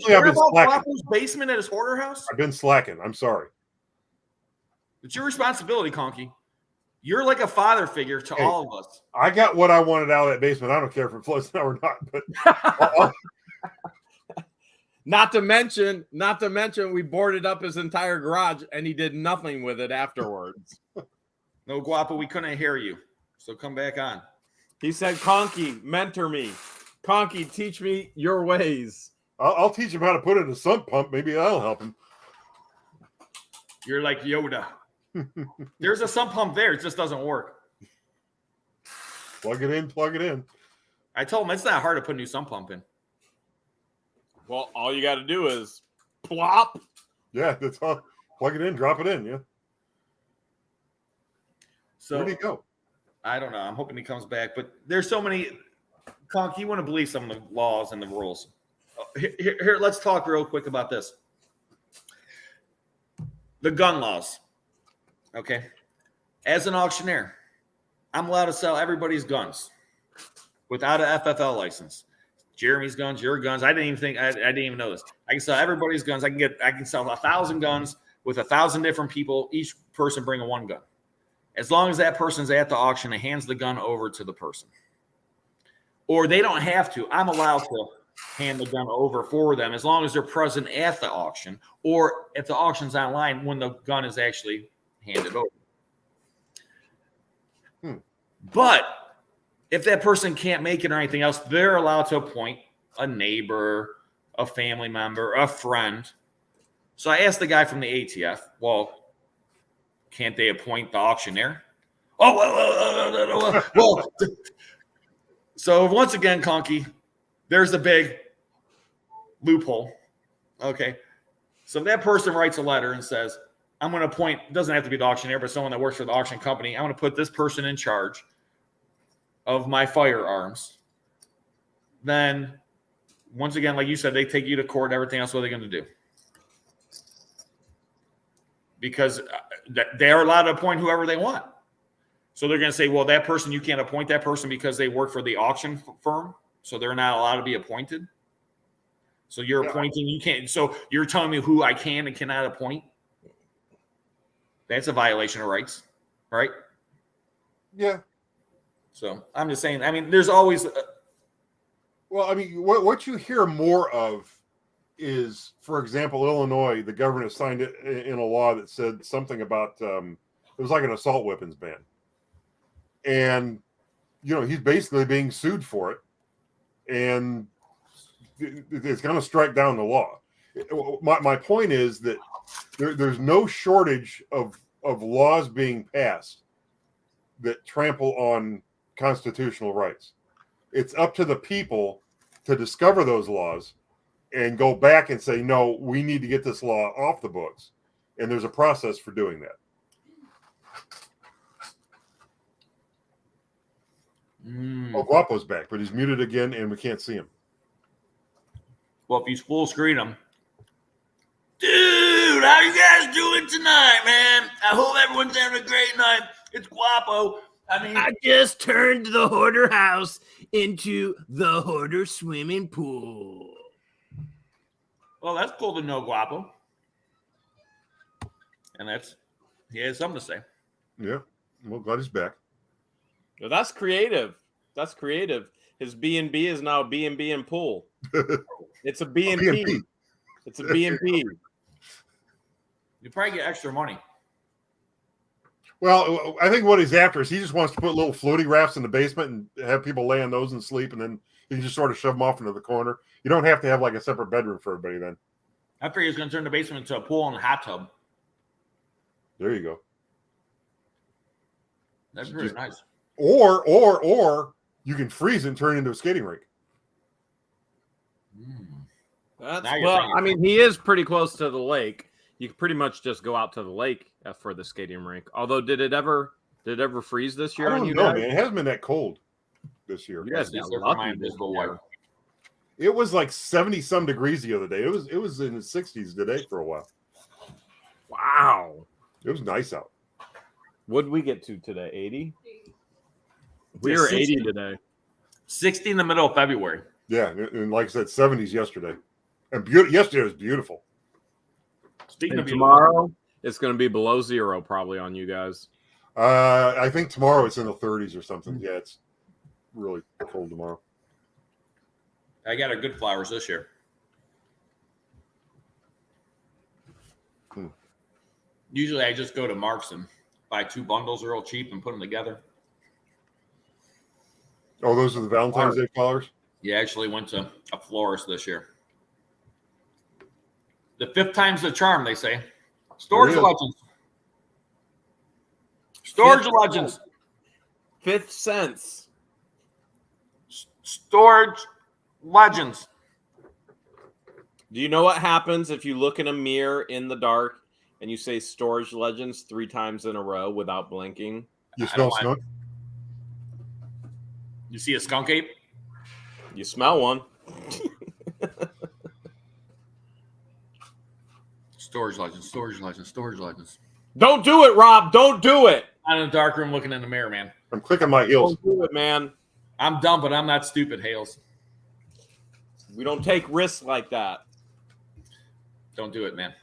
Speaker 4: care about Guapo's basement at his hoarder house?
Speaker 1: I've been slacking. I'm sorry.
Speaker 4: It's your responsibility, Conky. You're like a father figure to all of us.
Speaker 1: I got what I wanted out of that basement. I don't care if it floats now or not. But
Speaker 5: Not to mention, we boarded up his entire garage and he did nothing with it afterwards.
Speaker 4: No, Guapo, we couldn't hear you. So come back on.
Speaker 5: He said, Conky, mentor me. Conky, teach me your ways.
Speaker 1: I'll teach him how to put it in a sump pump. Maybe that'll help him.
Speaker 4: You're like Yoda. There's a sump pump there. It just doesn't work.
Speaker 1: Plug it in.
Speaker 4: I told him it's not hard to put a new sump pump in.
Speaker 5: Well, all you got to do is plop.
Speaker 1: Yeah, that's all. Plug it in, drop it in. Yeah.
Speaker 4: So
Speaker 1: where'd he go?
Speaker 4: I don't know. I'm hoping he comes back. But there's so many. Conky, you want to believe some of the laws and the rules. Here, let's talk real quick about this. The gun laws. Okay. As an auctioneer, I'm allowed to sell everybody's guns without an FFL license. Jeremy's guns, your guns. I didn't even know this. I can sell everybody's guns. I can sell 1,000 guns with 1,000 different people, each person bringing one gun. As long as that person's at the auction and hands the gun over to the person. Or they don't have to. I'm allowed to hand the gun over for them as long as they're present at the auction or if the auction's online when the gun is actually handed over. But if that person can't make it or anything else, they're allowed to appoint a neighbor, a family member, a friend. So I asked the guy from the ATF, well, can't they appoint the auctioneer? Well. So once again, Conky, there's a big loophole. Okay. So if that person writes a letter and says, I'm going to appoint, it doesn't have to be the auctioneer, but someone that works for the auction company. I'm going to put this person in charge of my firearms. Then once again, like you said, they take you to court and everything else. What are they going to do? Because they are allowed to appoint whoever they want. So they're going to say, well, that person, you can't appoint that person because they work for the auction firm. So they're not allowed to be appointed. So you're appointing, you can't. So you're telling me who I can and cannot appoint? That's a violation of rights, right?
Speaker 1: Yeah.
Speaker 4: So I'm just saying, I mean, there's always.
Speaker 1: Well, I mean, what you hear more of is, for example, Illinois, the governor signed it in a law that said something about, it was like an assault weapons ban. And, you know, he's basically being sued for it. And it's going to strike down the law. My point is that there's no shortage of laws being passed that trample on constitutional rights. It's up to the people to discover those laws and go back and say, no, we need to get this law off the books. And there's a process for doing that. Oh, Guapo's back, but he's muted again and we can't see him.
Speaker 4: Well, if you full screen him. Dude, how you guys doing tonight, man? I hope everyone's having a great night. It's Guapo. I mean,
Speaker 7: I just turned the hoarder house into the hoarder swimming pool.
Speaker 4: well, that's cool to know, Guapo. And he has something to say.
Speaker 1: Yeah. Well, glad he's back.
Speaker 3: Well, that's creative. That's creative. His B&B is now B&B and pool. It's a B&P.
Speaker 1: B&P.
Speaker 3: It's a B&P.
Speaker 4: You probably get extra money.
Speaker 1: Well, I think what he's after is he just wants to put little floaty rafts in the basement and have people lay on those and sleep, and then you can just sort of shove them off into the corner. You don't have to have like a separate bedroom for everybody then.
Speaker 4: I figured he's going to turn the basement into a pool and a hot tub.
Speaker 1: There you go.
Speaker 4: That's really nice.
Speaker 1: Or you can freeze it and turn it into a skating rink.
Speaker 3: That's,
Speaker 4: Now you're
Speaker 3: well,
Speaker 4: thinking.
Speaker 3: I mean, he is pretty close to the lake. You could pretty much just go out to the lake for the skating rink. Although, did it ever freeze this year
Speaker 1: I
Speaker 3: on
Speaker 1: don't
Speaker 3: you
Speaker 1: know,
Speaker 3: guys?
Speaker 1: man. It hasn't been that cold this year.
Speaker 3: You guys
Speaker 4: These
Speaker 3: got
Speaker 4: are for
Speaker 3: lucky
Speaker 4: my
Speaker 3: this
Speaker 4: invisible
Speaker 3: year.
Speaker 4: wife.
Speaker 1: It was like 70-some degrees the other day. It was in the 60s today for a while.
Speaker 3: Wow.
Speaker 1: It was nice out.
Speaker 3: What did we get to today? 80? We
Speaker 4: Yeah,
Speaker 3: were
Speaker 4: 60.
Speaker 3: 80 today.
Speaker 4: 60 in the middle of February.
Speaker 1: Yeah, and like I said, 70s yesterday. And yesterday was beautiful.
Speaker 4: Speaking
Speaker 3: And
Speaker 4: of
Speaker 3: tomorrow, it's going to be below zero probably on you guys.
Speaker 1: I think tomorrow it's in the 30s or something. Yeah, it's really cold tomorrow.
Speaker 4: I got our good flowers this year. Usually I just go to Mark's and buy 2 bundles real cheap and put them together.
Speaker 1: Oh, those are the Valentine's Day flowers?
Speaker 4: You actually went to a florist this year. The 5th time's the charm, they say. Storage
Speaker 1: It is.
Speaker 4: legends. Storage legends.
Speaker 3: 5th sense.
Speaker 4: Storage legends.
Speaker 3: Do you know what happens if you look in a mirror in the dark and you say storage legends 3 times in a row without blinking?
Speaker 1: You
Speaker 4: I
Speaker 1: smell
Speaker 4: don't
Speaker 1: skunk?
Speaker 4: You see a skunk ape?
Speaker 3: You smell one.
Speaker 4: Storage legends, storage legends, storage legends.
Speaker 3: Don't do it, Rob. Don't do it.
Speaker 4: I'm in a dark room looking in the mirror, man.
Speaker 1: I'm clicking my heels.
Speaker 3: Don't do it, man.
Speaker 4: I'm dumb, but I'm not stupid, Hales.
Speaker 3: We don't take risks like that.
Speaker 4: Don't do it, man.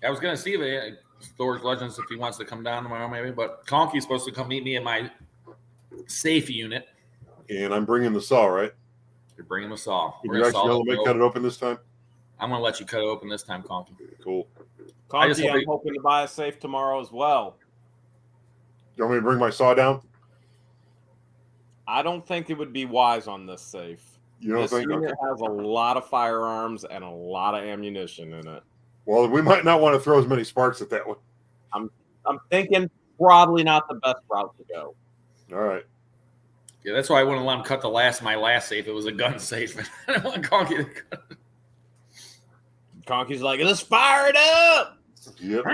Speaker 4: I was going to see if Storage Legends if he wants to come down tomorrow, maybe. But Conky's supposed to come meet me in my safe unit.
Speaker 1: And I'm bringing the saw, right?
Speaker 4: You're bringing a saw.
Speaker 1: Can
Speaker 4: We're
Speaker 1: you
Speaker 4: gonna
Speaker 1: actually
Speaker 4: saw
Speaker 1: let me
Speaker 4: it
Speaker 1: cut it open this time?
Speaker 4: I'm going to let you cut it open this time, Conky.
Speaker 1: Cool.
Speaker 4: I just
Speaker 3: Conky,
Speaker 4: hope
Speaker 3: I'm hoping to buy a safe tomorrow as well.
Speaker 1: You want me to bring my saw down?
Speaker 3: I don't think it would be wise on this safe.
Speaker 1: You don't
Speaker 3: This
Speaker 1: think?
Speaker 3: unit
Speaker 1: Okay.
Speaker 3: has a lot of firearms and a lot of ammunition in it.
Speaker 1: Well, we might not want to throw as many sparks at that one.
Speaker 3: I'm thinking probably not the best route to go.
Speaker 1: All right.
Speaker 4: Yeah, that's why I wouldn't let him cut my last safe. It was a gun safe. I don't want Conky to cut it.
Speaker 3: Conky's like, let's fire it up.
Speaker 1: Yep.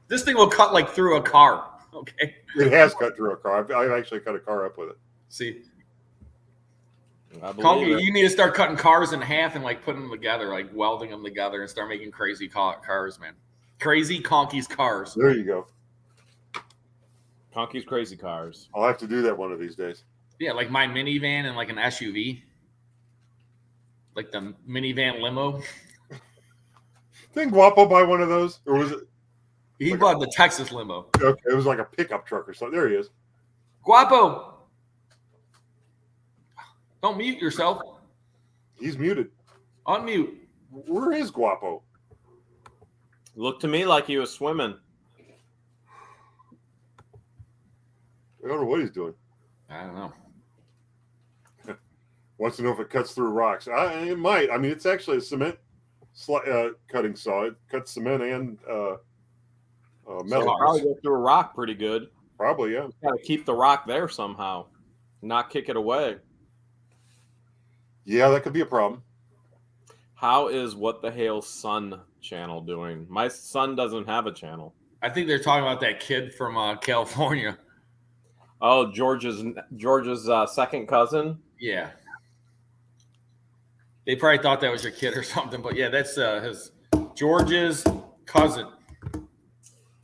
Speaker 4: This thing will cut like through a car. Okay.
Speaker 1: It has cut through a car. I've actually cut a car up with it.
Speaker 4: See,
Speaker 3: I
Speaker 4: Conky,
Speaker 3: believe it.
Speaker 4: you need to start cutting cars in half and like putting them together, like welding them together, and start making crazy cars, man. Crazy Conky's cars.
Speaker 1: There you go.
Speaker 3: Conky's crazy cars.
Speaker 1: I'll have to do that one of these days.
Speaker 4: Yeah, like my minivan and like an SUV, like the minivan limo.
Speaker 1: Didn't Guapo buy one of those? Or was it?
Speaker 4: He bought the Texas limo.
Speaker 1: Okay, it was like a pickup truck or something. There he is.
Speaker 4: Guapo, don't mute yourself.
Speaker 1: He's muted.
Speaker 4: Unmute.
Speaker 1: Where is Guapo?
Speaker 3: Looked to me like he was swimming.
Speaker 1: I don't know what he's doing.
Speaker 4: I don't know.
Speaker 1: Wants to know if it cuts through rocks. It might. I mean, it's actually a cement cutting saw. It cuts cement and metal.
Speaker 3: It'll probably go through a rock pretty good.
Speaker 1: Probably, yeah.
Speaker 3: Got to keep the rock there somehow, not kick it away.
Speaker 1: Yeah, that could be a problem.
Speaker 3: How is What the Hales Son channel doing? My son doesn't have a channel.
Speaker 4: I think they're talking about that kid from California.
Speaker 3: Oh, George's second cousin.
Speaker 4: Yeah. They probably thought that was your kid or something, but yeah, that's his George's cousin.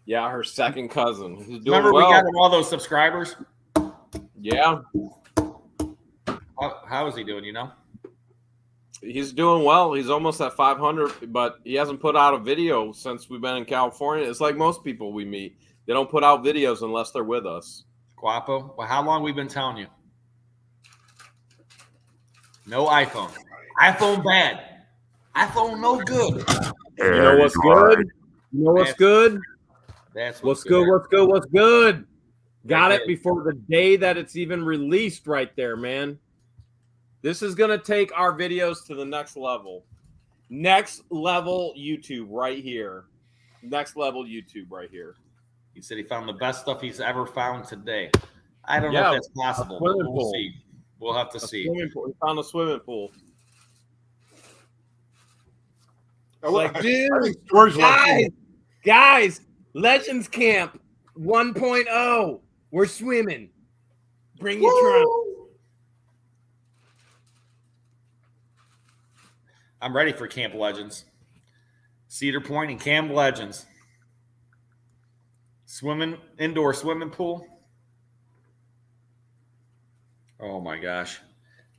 Speaker 3: Yeah, her second cousin. He's doing
Speaker 4: Remember
Speaker 3: well.
Speaker 4: we got him all those subscribers?
Speaker 3: Yeah,
Speaker 4: How is he doing, you know?
Speaker 3: he's doing well. He's almost at 500, but he hasn't put out a video since we've been in California. It's like most people we meet. They don't put out videos unless they're with us.
Speaker 4: Guapo, well, how long we been telling you? No iPhone. iPhone bad. iPhone no good.
Speaker 5: You know what's good? You know what's good?
Speaker 4: That's
Speaker 5: What's good? What's good? What's good? Got
Speaker 4: Right
Speaker 5: it before the day that it's even released right there, man. This is going to take our videos to the next level. Next level YouTube right here. Next level YouTube right here.
Speaker 4: He said he found the best stuff he's ever found today. I don't know
Speaker 5: Yeah,
Speaker 4: if that's possible, but
Speaker 5: swimming
Speaker 4: we'll
Speaker 5: pool.
Speaker 4: see. We'll have to see.
Speaker 5: He found a swimming pool.
Speaker 1: Like,
Speaker 5: dude,
Speaker 1: I think George left
Speaker 5: guys, Legends Camp 1.0. We're swimming. Bring your trunk.
Speaker 4: I'm ready for Camp Legends. Cedar Point and Camp Legends. Indoor swimming pool. Oh my gosh.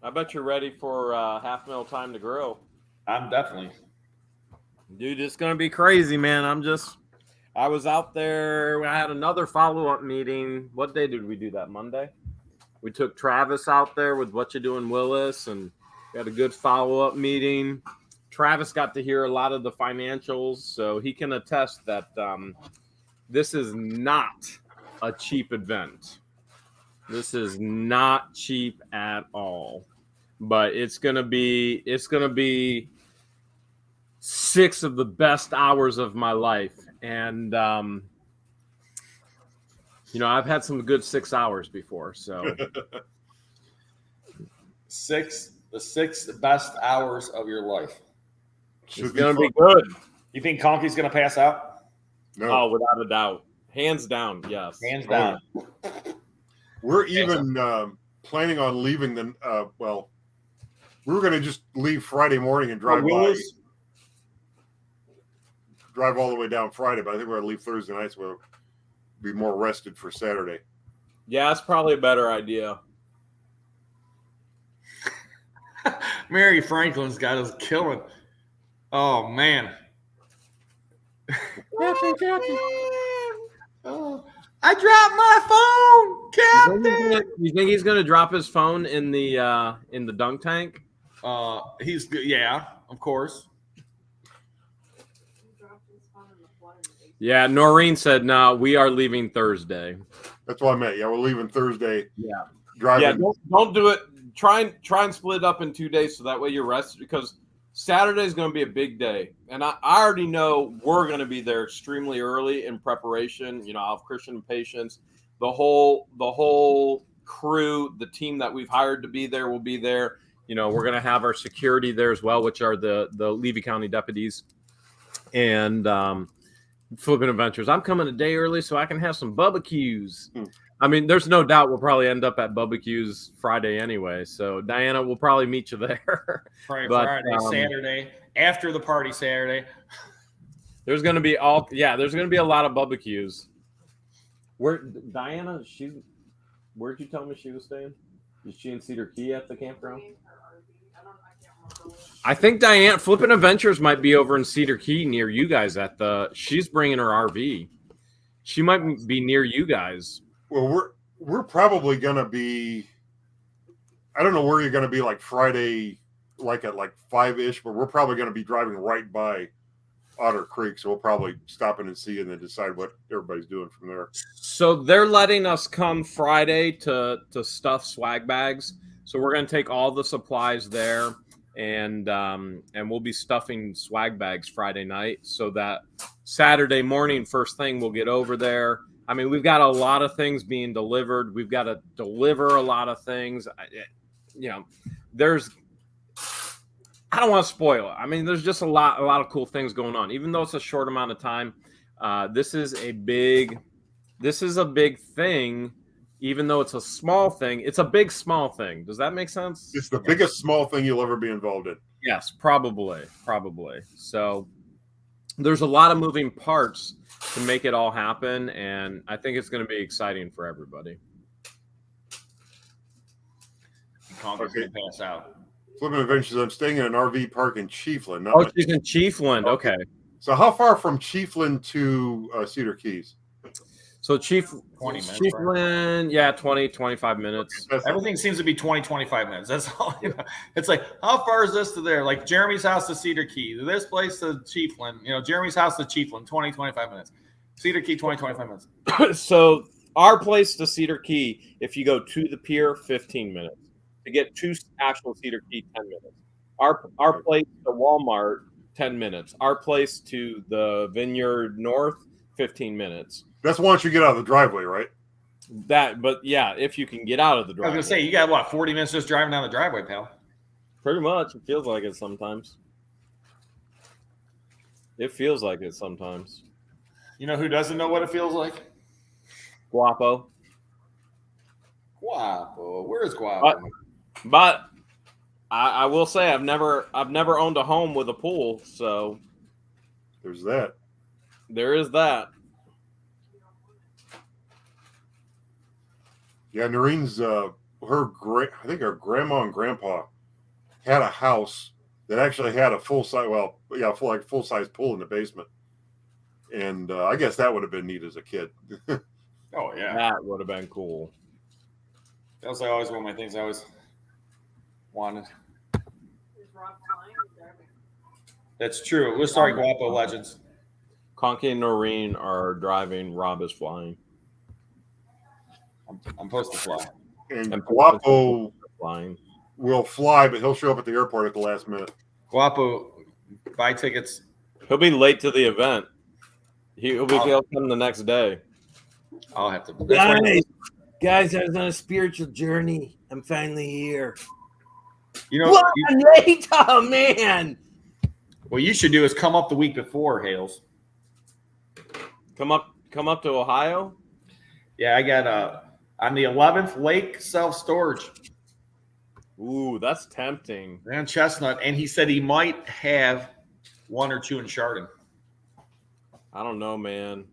Speaker 3: I bet you're ready for half mil time to grow.
Speaker 4: I'm definitely.
Speaker 5: Dude, it's going to be crazy, man. I was out there. I had another follow-up meeting. What day did we do that? Monday? We took Travis out there with What You Doing Willis, and we had a good follow-up meeting. Travis got to hear a lot of the financials, so he can attest that this is not a cheap event. This is not cheap at all. But it's gonna be 6 of the best hours of my life. And I've had some good 6 hours before. So
Speaker 4: the 6 best hours of your life.
Speaker 5: it's gonna be good.
Speaker 4: You think Conky's gonna pass out?
Speaker 1: No.
Speaker 3: Oh, without a doubt. Hands down, yes.
Speaker 4: Hands down.
Speaker 1: We're even planning on leaving we were going to just leave Friday morning and drive all the way down Friday, but I think we're going to leave Thursday night so we'll be more rested for Saturday.
Speaker 3: Yeah, that's probably a better idea.
Speaker 4: Mary Franklin's got us killing. Oh man. Oh, I dropped my phone, Captain.
Speaker 5: You think he's gonna drop his phone in the dunk tank?
Speaker 4: He's good. Yeah, of course.
Speaker 5: Yeah, Noreen said, "No, we are leaving Thursday."
Speaker 1: That's what I meant. Yeah, we're leaving Thursday.
Speaker 5: Yeah.
Speaker 1: Driving.
Speaker 3: Yeah, don't do it. Try and split it up in 2 days so that way you're rested, because Saturday is going to be a big day. And I already know we're going to be there extremely early in preparation. I'll have Christian and Patience. The whole crew, the team that we've hired to be there will be there. We're going to have our security there as well, which are the Levy County deputies. And Flipping Adventures. I'm coming a day early so I can have some barbecues. I mean, there's no doubt we'll probably end up at barbecues Friday anyway. So Diana, we'll probably meet you there.
Speaker 4: Friday, Saturday, after the party Saturday.
Speaker 5: There's going to be there's going to be a lot of barbecues. Where Diana? Where'd you tell me she was staying? Is she in Cedar Key at the campground? I think Diane Flippin' Adventures might be over in Cedar Key near you guys she's bringing her RV. She might be near you guys.
Speaker 1: Well, we're probably going to be, I don't know where you're going to be like Friday, like at like 5-ish, but we're probably going to be driving right by Otter Creek. So we'll probably stop in and see and then decide what everybody's doing from there.
Speaker 5: So they're letting us come Friday to stuff swag bags. So we're going to take all the supplies there, and we'll be stuffing swag bags Friday night so that Saturday morning, first thing, we'll get over there. I mean, we've got a lot of things being delivered. We've got to deliver a lot of things. I don't want to spoil it. I mean, there's just a lot of cool things going on. Even though it's a short amount of time, this is a big thing. Even though it's a small thing, it's a big small thing. Does that make sense?
Speaker 1: It's the biggest small thing you'll ever be involved in.
Speaker 5: Yes, probably. So there's a lot of moving parts to make it all happen, and I think it's going to be exciting for everybody.
Speaker 4: Conky's going to pass out.
Speaker 1: Flipping Adventures. I'm staying in an RV park in Chiefland.
Speaker 5: Oh, she's in Chiefland. Okay.
Speaker 1: So how far from Chiefland to Cedar Keys?
Speaker 5: So
Speaker 4: 20 minutes,
Speaker 5: Chiefland, yeah, 20, 25 minutes.
Speaker 4: Everything seems to be 20, 25 minutes. That's all. You know, it's like, how far is this to there? Like Jeremy's house to Cedar Key, this place to Chiefland. You know, Jeremy's house to Chiefland, 20, 25 minutes. Cedar Key, 20, 25 minutes.
Speaker 5: So our place to Cedar Key, if you go to the pier, 15 minutes. To get to actual Cedar Key, 10 minutes. Our place to Walmart, 10 minutes. Our place to the Vineyard North, 15 minutes.
Speaker 1: That's once you get out of the driveway, right?
Speaker 5: But yeah, if you can get out of the driveway.
Speaker 4: I was going to say, you got what, 40 minutes just driving down the driveway, pal?
Speaker 5: Pretty much. It feels like it sometimes. It feels like it sometimes.
Speaker 4: You know who doesn't know what it feels like?
Speaker 5: Guapo.
Speaker 4: Guapo. Where's Guapo?
Speaker 5: But I will say I've never owned a home with a pool, so
Speaker 1: there's that.
Speaker 5: There is that.
Speaker 1: Yeah, Noreen's I think her grandma and grandpa had a house that actually had a full size pool in the basement, and I guess that would have been neat as a kid.
Speaker 4: Oh yeah,
Speaker 5: that would have been cool.
Speaker 4: That was always one of my things I always wanted. That's true. We're sorry, Guapo Legends.
Speaker 5: Conky and Noreen are driving. Rob is flying.
Speaker 4: I'm supposed to fly.
Speaker 1: And Guapo will fly, but he'll show up at the airport at the last minute.
Speaker 4: Guapo, buy tickets.
Speaker 5: He'll be late to the event. He'll come the next day.
Speaker 4: I'll have to.
Speaker 7: Guys, I was on a spiritual journey. I'm finally here.
Speaker 4: You know,
Speaker 7: what oh man.
Speaker 4: What you should do is come up the week before, Hales.
Speaker 5: Come up to Ohio?
Speaker 4: Yeah, I got on the 11th Lake self-storage.
Speaker 5: Ooh, that's tempting.
Speaker 4: And Chestnut, and he said he might have one or two in Chardon.
Speaker 5: I don't know, man.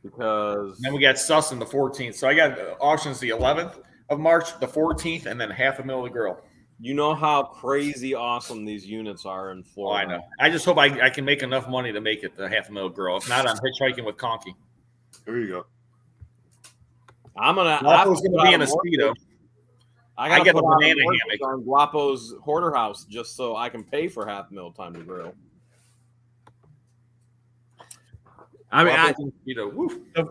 Speaker 5: Because
Speaker 4: then we got Sussin the 14th. So I got auctions the 11th of March, the 14th, and then $500,000 the grill.
Speaker 5: You know how crazy awesome these units are in Florida.
Speaker 4: Oh, I know. I just hope I can make enough money to make it the $500,000 grill. If not, I'm hitchhiking with Conky.
Speaker 1: There you go.
Speaker 4: Guapo's going to be in a Speedo.
Speaker 5: I
Speaker 4: get a banana hammock
Speaker 5: on Guapo's hoarder house just so I can pay for $500,000 time to grill. I mean,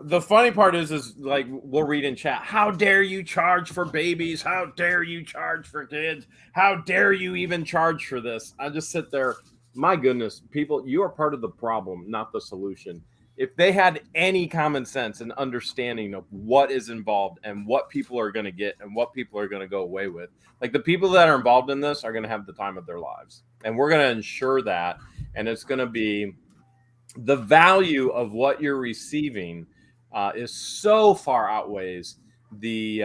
Speaker 5: the funny part is like we'll read in chat. How dare you charge for babies? How dare you charge for kids? How dare you even charge for this? I just sit there. My goodness, people, you are part of the problem, not the solution. If they had any common sense and understanding of what is involved and what people are going to get and what people are going to go away with, like the people that are involved in this are going to have the time of their lives, and we're going to ensure that, and it's going to be. The value of what you're receiving is so far outweighs the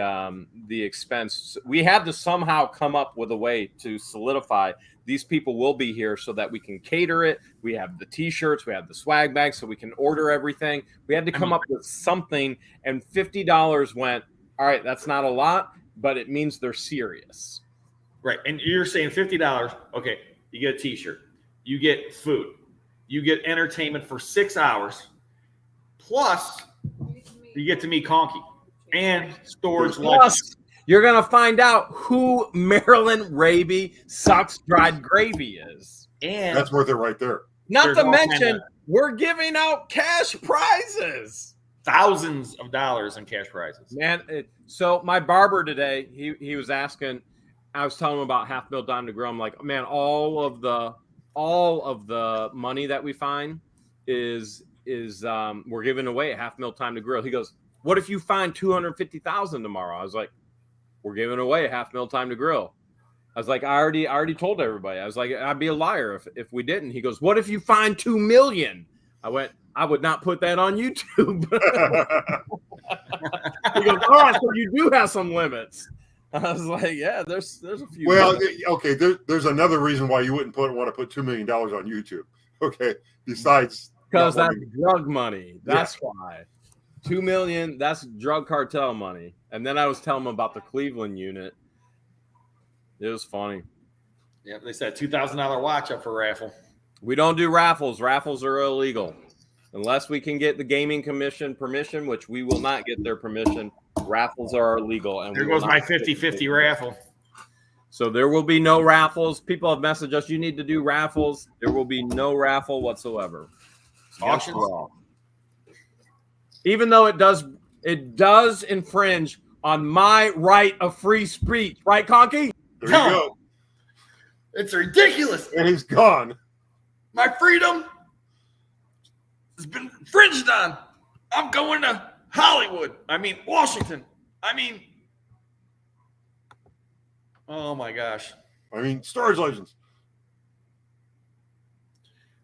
Speaker 5: expense. We had to somehow come up with a way to solidify these people will be here so that we can cater it. We have the T-shirts, we have the swag bags, so we can order everything. We had to come up with something, and $50 went. All right, that's not a lot, but it means they're serious.
Speaker 4: Right, and you're saying $50. Okay, you get a T-shirt, you get food. You get entertainment for 6 hours, plus you get to meet Conky and storage.
Speaker 5: Plus, you're going to find out who Marilyn Raby Sucks Dried Gravy is.
Speaker 4: And
Speaker 1: that's worth it right there.
Speaker 5: Not to mention, we're giving out cash prizes.
Speaker 4: Thousands of dollars in cash prizes.
Speaker 5: Man, so my barber today, he was asking, I was telling him about $500,000 time to grow. I'm like, man, all of the money that we find is we're giving away $500,000 time to grill. He goes, what if you find $250,000 tomorrow? I was like, we're giving away $500,000 time to grill. I was like, I already told everybody. I was like, I'd be a liar if we didn't. He goes, what if you find $2 million? I went, I would not put that on YouTube. He goes, all right, so you do have some limits. I was like, yeah, there's a few.
Speaker 1: Well, okay, there's another reason why you wouldn't want to put $2 million on YouTube. Okay. Besides,
Speaker 5: Because
Speaker 1: not
Speaker 5: that's
Speaker 1: wanting-
Speaker 5: drug money. That's why. $2 million, that's drug cartel money. And then I was telling them about the Cleveland unit. It was funny.
Speaker 4: Yep, they said $2,000 watch up for raffle.
Speaker 5: We don't do raffles. Raffles are illegal. Unless we can get the gaming commission permission, which we will not get their permission, raffles are illegal. And
Speaker 4: There
Speaker 5: we will
Speaker 4: goes my
Speaker 5: not
Speaker 4: 50-50 raffle.
Speaker 5: So there will be no raffles. People have messaged us, you need to do raffles. There will be no raffle whatsoever.
Speaker 4: Auctions?
Speaker 5: Even though it does infringe on my right of free speech. Right, Conky?
Speaker 1: There you go.
Speaker 4: It's ridiculous.
Speaker 1: And he's gone.
Speaker 4: My freedom has been infringed on. I'm going to Hollywood. I mean, Washington. I mean, oh my gosh.
Speaker 1: I mean, Storage Legends.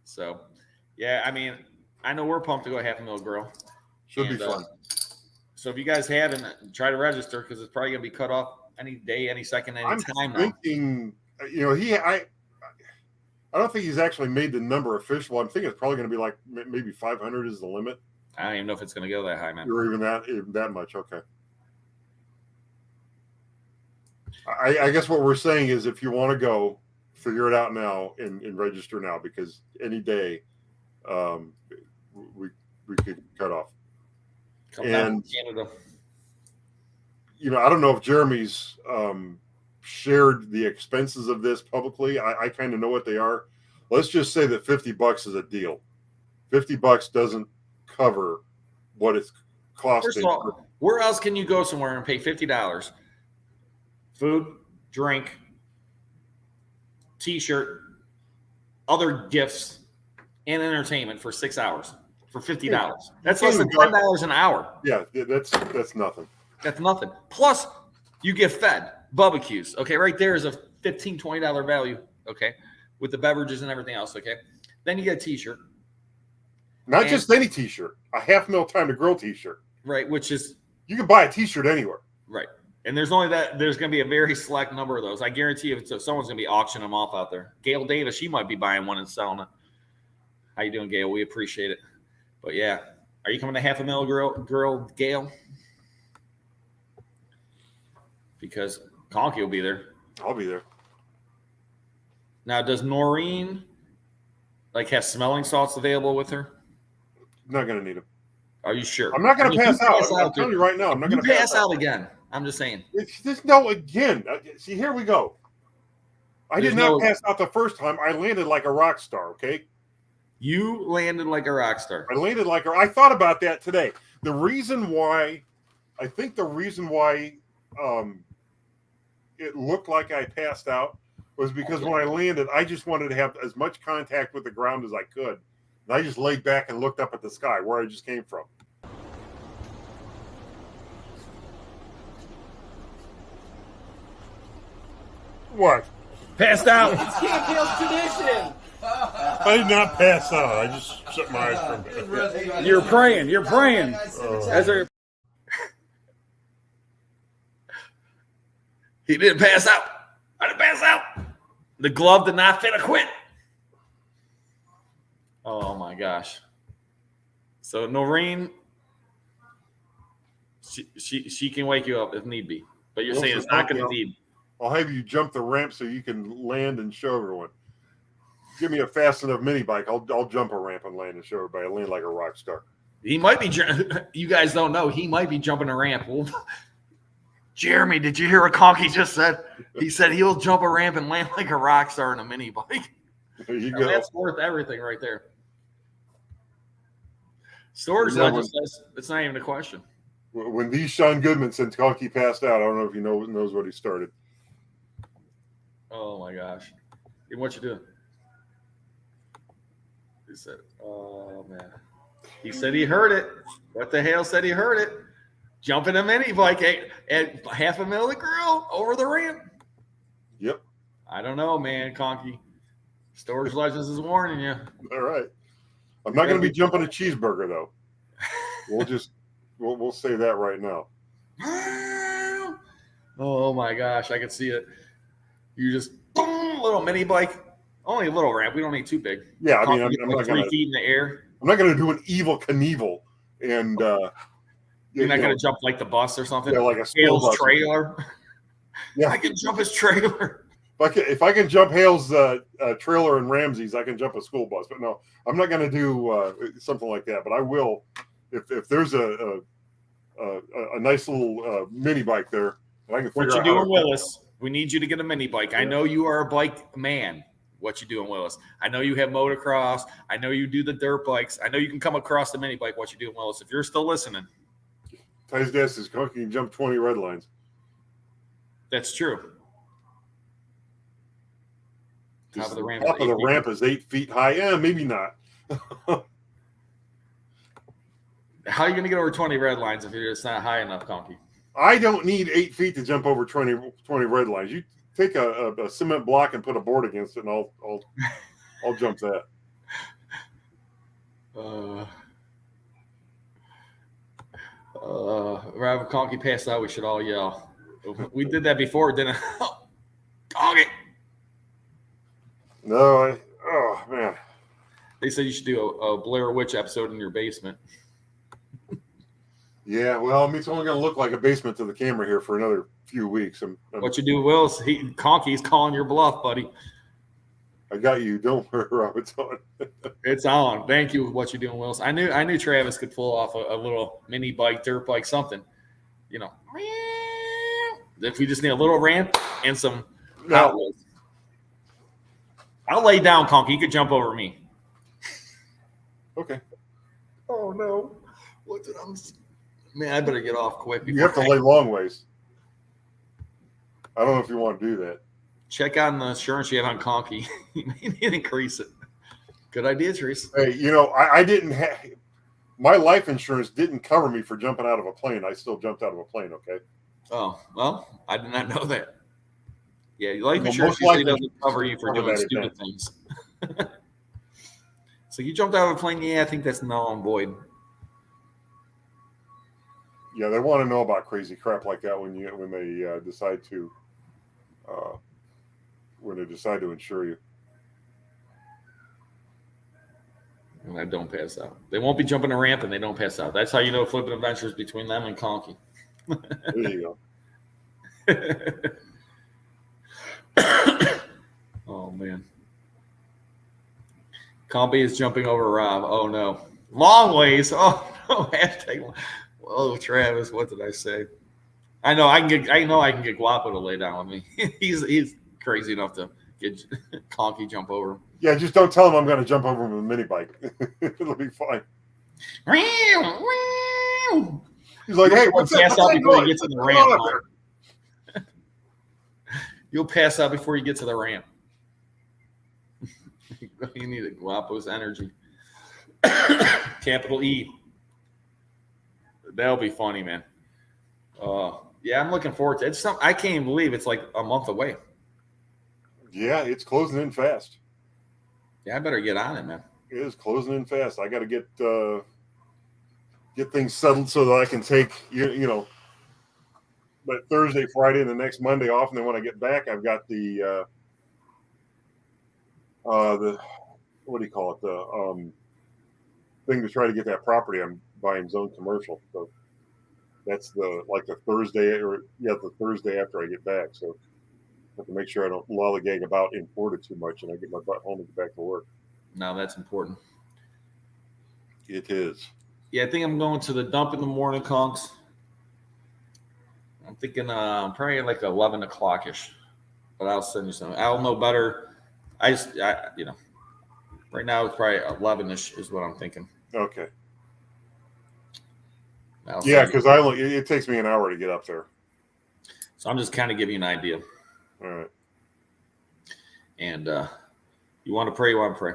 Speaker 4: So, yeah, I mean, I know we're pumped to go half a mil grill.
Speaker 1: Should be fun.
Speaker 4: So if you guys haven't, try to register because it's probably going to be cut off any day, any second, any
Speaker 1: I'm
Speaker 4: time now.
Speaker 1: thinking, I don't think he's actually made the number official. I'm thinking it's probably going to be like maybe 500 is the limit.
Speaker 4: I don't even know if it's going to go that high, man.
Speaker 1: Or even that much. Okay. I guess what we're saying is if you want to go, figure it out now and register now because any day we could cut off.
Speaker 4: Come down to Canada.
Speaker 1: I don't know if Jeremy's shared the expenses of this publicly. I kind of know what they are. Let's just say that $50 is a deal. $50 doesn't cover what it's costing.
Speaker 4: First of all, where else can you go somewhere and pay $50? Food, drink, T-shirt, other gifts, and entertainment for 6 hours for $50. That's less than $10 an hour.
Speaker 1: Yeah, that's nothing.
Speaker 4: That's nothing. Plus, you get fed barbecues. Okay, right there is a $15, $20 value. Okay, with the beverages and everything else. Okay, then you get a T-shirt.
Speaker 1: Not just any T-shirt, a half mil time to grill T-shirt.
Speaker 4: Right, which is
Speaker 1: you can buy a T-shirt anywhere.
Speaker 4: Right, and there's only that. There's going to be a very select number of those. I guarantee you, someone's going to be auctioning them off out there. Gail Davis, she might be buying one and selling it. How you doing, Gail? We appreciate it. But yeah, are you coming to half a mil girl, Gail? Because Conky will be there.
Speaker 1: I'll be there.
Speaker 4: Now, does Noreen have smelling salts available with her?
Speaker 1: Not going to need them.
Speaker 4: Are you sure?
Speaker 1: I'm not going to pass out. I'm telling you right now. I'm not going to
Speaker 4: pass out again. I'm just saying.
Speaker 1: Again. See, here we go. I did not pass out the first time. I landed like a rock star, okay?
Speaker 4: You landed like a rock star.
Speaker 1: I landed like I thought about that today. The reason why it looked like I passed out was because when I landed, I just wanted to have as much contact with the ground as I could. And I just laid back and looked up at the sky where I just came from. What?
Speaker 2: Passed out.
Speaker 5: It's Camp Hale's tradition.
Speaker 1: I did not pass out. I just shut my eyes for a minute.
Speaker 2: You're praying. You're praying. As a
Speaker 4: He didn't pass out. I didn't pass out. The glove did not fit a quit. Oh my gosh. So Noreen, she can wake you up if need be, but you're saying it's not going to need.
Speaker 1: I'll have you jump the ramp so you can land and show everyone. Give me a fast enough mini bike. I'll jump a ramp and land and show everybody. I land like a rock star.
Speaker 4: He might be. You guys don't know. He might be jumping a ramp. Well, Jeremy, did you hear what Conky just said? He said he'll jump a ramp and land like a rock star in a mini bike.
Speaker 1: There you go.
Speaker 4: That's worth everything right there. Storage Legend says it's not even a question.
Speaker 1: When these Sean Goodman since Conky passed out, I don't know if he knows what he started.
Speaker 4: Oh my gosh. Hey, what you doing? He said, oh man. He said he heard it. What the hell said he heard it? Jumping a mini bike at half a mil a grill over the ramp. Yep. I don't know, man, Conky. Storage Legends is warning you.
Speaker 1: All right. I'm not going to be jumping a cheeseburger though. We'll say that right now.
Speaker 4: Oh my gosh, I can see it. You just boom, little mini bike Only a little ramp. We don't need too big.
Speaker 1: Yeah, I mean, I'm
Speaker 4: like
Speaker 1: not
Speaker 4: 3
Speaker 1: gonna.
Speaker 4: feet in the air.
Speaker 1: I'm not gonna do an evil Knievel and.
Speaker 4: You're not gonna jump like the bus or something.
Speaker 1: Yeah, like a school
Speaker 4: Hales
Speaker 1: bus.
Speaker 4: trailer.
Speaker 1: Yeah,
Speaker 4: I can jump his trailer.
Speaker 1: If I can jump Hales' trailer and Ramsey's, I can jump a school bus. But no, I'm not going to do something like that. But I will, if there's a nice little mini bike there, and I can figure
Speaker 4: What you
Speaker 1: out
Speaker 4: doing, Willis? We need you to get a mini bike. I know you are a bike man. What you doing, Willis? I know you have motocross. I know you do the dirt bikes. I know you can come across the mini bike. What you doing, Willis? If you're still listening,
Speaker 1: Ty's dad says, "Can you jump 20 red lines?"
Speaker 4: that's true. Top of the ramp.
Speaker 1: Top of the ramp is 8 feet high. Yeah, maybe not.
Speaker 4: How are you going to get over 20 red lines if it's not high enough, Conky?
Speaker 1: I don't need 8 feet to jump over 20 red lines. You take a cement block and put a board against it, and I'll jump that.
Speaker 4: Rather Conky passed out, we should all yell. We did that before, didn't we? Conky!
Speaker 1: No, oh man.
Speaker 4: They said you should do a Blair Witch episode in your basement.
Speaker 1: Yeah, well, I mean, it's only going to look like a basement to the camera here for another few weeks.
Speaker 4: What you do, Willis? Conky's calling your bluff, buddy.
Speaker 1: I got you. Don't worry, Rob. It's on.
Speaker 4: It's on. Thank you. What you doing, Willis? I knew Travis could pull off a little mini bike, dirt bike, something. You know, if we just need a little ramp and some outlets. I'll lay down, Conky. You could jump over me.
Speaker 1: Okay.
Speaker 4: Oh no! What did I? Man, I better get off quick.
Speaker 1: You have to lay long ways. I don't know if you want to do that.
Speaker 4: Check on the insurance you have on Conky. You may need to increase it. Good idea, Teresa.
Speaker 1: Hey, I didn't have my life insurance didn't cover me for jumping out of a plane. I still jumped out of a plane. Okay.
Speaker 4: Oh well, I did not know that. Yeah, life insurance usually doesn't cover you for doing stupid things. So you jumped out of a plane? Yeah, I think that's null and void.
Speaker 1: Yeah, they want to know about crazy crap like that when they decide to insure you.
Speaker 4: And I don't pass out. They won't be jumping a ramp and they don't pass out. That's how you know flipping adventures between them and Conky.
Speaker 1: There you go.
Speaker 4: Oh man. Conky is jumping over Rob. Oh no. Long ways. Oh no. Oh, Travis, what did I say? I know I can get Guapo to lay down with me. He's crazy enough to get Conky jump over him.
Speaker 1: Yeah, just don't tell him I'm going to jump over him with a mini bike. It'll be fine. He's like, hey, what's that?
Speaker 4: Pass out before you get to the ramp. You'll pass out before you get to the ramp. You need a Guapo's energy. Capital E. That'll be funny, man. Yeah, I'm looking forward to it. I can't even believe it's like a month away.
Speaker 1: Yeah, it's closing in fast.
Speaker 4: Yeah, I better get on it, man.
Speaker 1: It is closing in fast. I got to get things settled so that I can take but Thursday, Friday, and the next Monday off, and then when I get back, I've got the what do you call it? The thing to try to get that property I'm buying zone commercial. So that's the Thursday after I get back. So I have to make sure I don't lollygag about in Florida too much and I get my butt home and get back to work.
Speaker 4: No, that's important.
Speaker 1: It is.
Speaker 4: Yeah, I think I'm going to the dump in the morning, Conks. I'm thinking probably like 11 o'clock ish, but I'll send you something. I'll know better. Right now it's probably 11 ish is what I'm thinking.
Speaker 1: Okay. Yeah, because it takes me an hour to get up there.
Speaker 4: So I'm just kind of giving you an idea.
Speaker 1: All right.
Speaker 4: And you want to pray? You want to pray?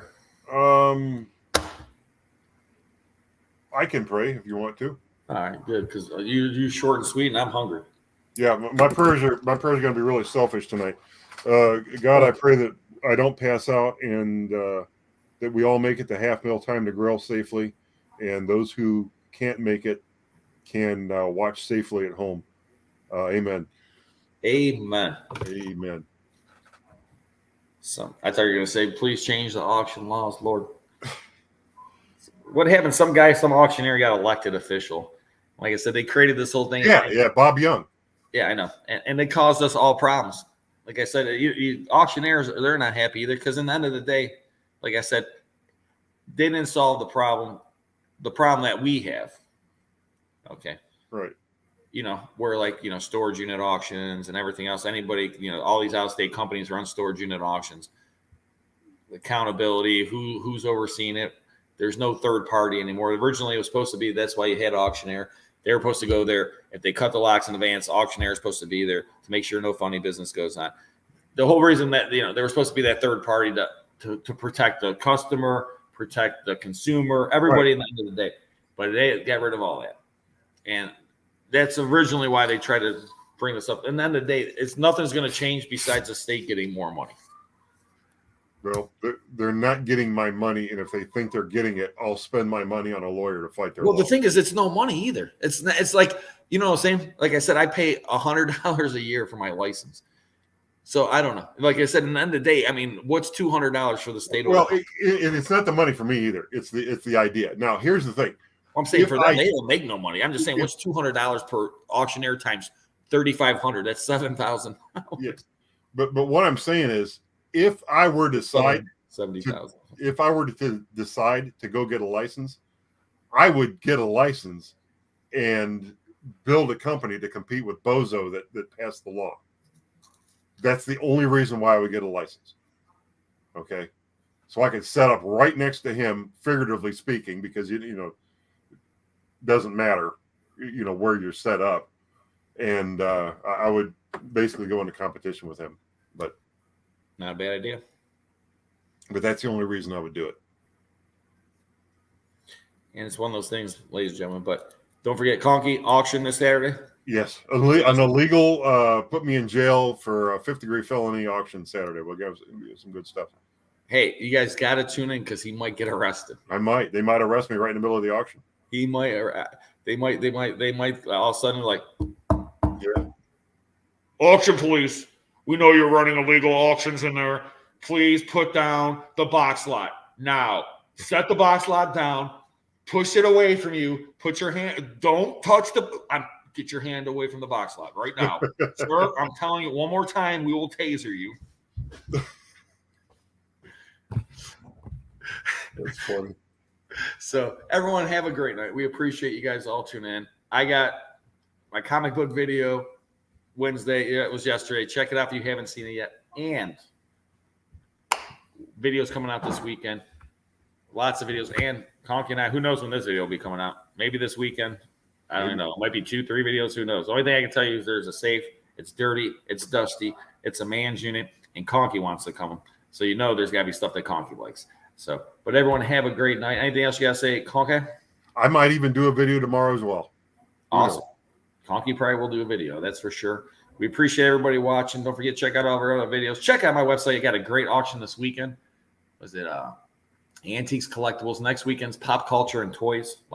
Speaker 1: I can pray if you want to.
Speaker 4: All right, good. Because you short and sweet, and I'm hungry.
Speaker 1: Yeah, my prayers are going to be really selfish tonight. God, I pray that I don't pass out and that we all make it to half meal time to grill safely, and those who can't make it can watch safely at home. Amen.
Speaker 4: Amen.
Speaker 1: Amen.
Speaker 4: So I thought you were going to say, please change the auction laws, Lord. What happened? Some auctioneer got elected official. Like I said, they created this whole thing.
Speaker 1: Yeah, Bob Young.
Speaker 4: Yeah, I know. And they caused us all problems. Like I said, auctioneers, they're not happy either because in the end of the day, like I said, they didn't solve the problem that we have. Okay.
Speaker 1: Right.
Speaker 4: We're like, storage unit auctions and everything else. Anybody, all these out-of-state companies run storage unit auctions. Accountability, who's overseeing it. There's no third party anymore. Originally, it was supposed to be, that's why you had auctioneer. They were supposed to go there. If they cut the locks in advance, auctioneer is supposed to be there to make sure no funny business goes on. The whole reason that, they were supposed to be that third party to protect the customer, protect the consumer, everybody. Right. At the end of the day. But they got rid of all that. And that's originally why they tried to bring this up. And then the day, nothing's going to change besides the state getting more money.
Speaker 1: Well, they're not getting my money, and if they think they're getting it, I'll spend my money on a lawyer to fight their.
Speaker 4: Well, the thing is, it's no money either. It's like, what I'm saying? Like I said, I pay $100 a year for my license. So I don't know. Like I said, at the end of the day, I mean, what's $200 for the state?
Speaker 1: Well, it's not the money for me either. It's the idea. Now, here's the thing.
Speaker 4: I'm saying for them, they don't make no money. I'm just saying, what's $200 per auctioneer times 3,500? That's $7,000.
Speaker 1: Yes, but what I'm saying is, if I were to decide
Speaker 4: 70,000,
Speaker 1: if I were to decide to go get a license, I would get a license and build a company to compete with Bozo that passed the law. That's the only reason why I would get a license. Okay, so I could set up right next to him, figuratively speaking, because doesn't matter, where you're set up, and I would basically go into competition with him. But
Speaker 4: not a bad idea.
Speaker 1: But that's the only reason I would do it.
Speaker 4: And it's one of those things, ladies and gentlemen. But don't forget, Conky auction this Saturday.
Speaker 1: Yes, an illegal put me in jail for a 5th-degree felony auction Saturday. We'll get some good stuff.
Speaker 4: Hey, you guys got to tune in because he might get arrested.
Speaker 1: I might. They might arrest me right in the middle of the auction.
Speaker 4: He might. They might all of a sudden like,
Speaker 1: yeah.
Speaker 8: Auction police. We know you're running illegal auctions in there. Please put down the box lot now. Set the box lot down. Push it away from you. Put your hand. Don't touch get your hand away from the box lot right now, sir. I'm telling you one more time. We will taser you.
Speaker 1: That's funny.
Speaker 4: So everyone have a great night. We appreciate you guys all tuning in. I got my comic book video Wednesday. Yeah, it was yesterday. Check it out if you haven't seen it yet. And videos coming out this weekend. Lots of videos. And Conky and I, who knows when this video will be coming out? Maybe this weekend. I don't know. It might be 2-3 videos. Who knows? The only thing I can tell you is there's a safe. It's dirty. It's dusty. It's a man's unit. And Conky wants to come. So there's got to be stuff that Conky likes. So, but everyone have a great night. Anything else you got to say, Conky?
Speaker 1: I might even do a video tomorrow as well.
Speaker 4: Awesome. Conky probably will do a video. That's for sure. We appreciate everybody watching. Don't forget, check out all of our other videos. Check out my website. You got a great auction this weekend. Was it Antiques, Collectibles? Next weekend's Pop Culture and Toys.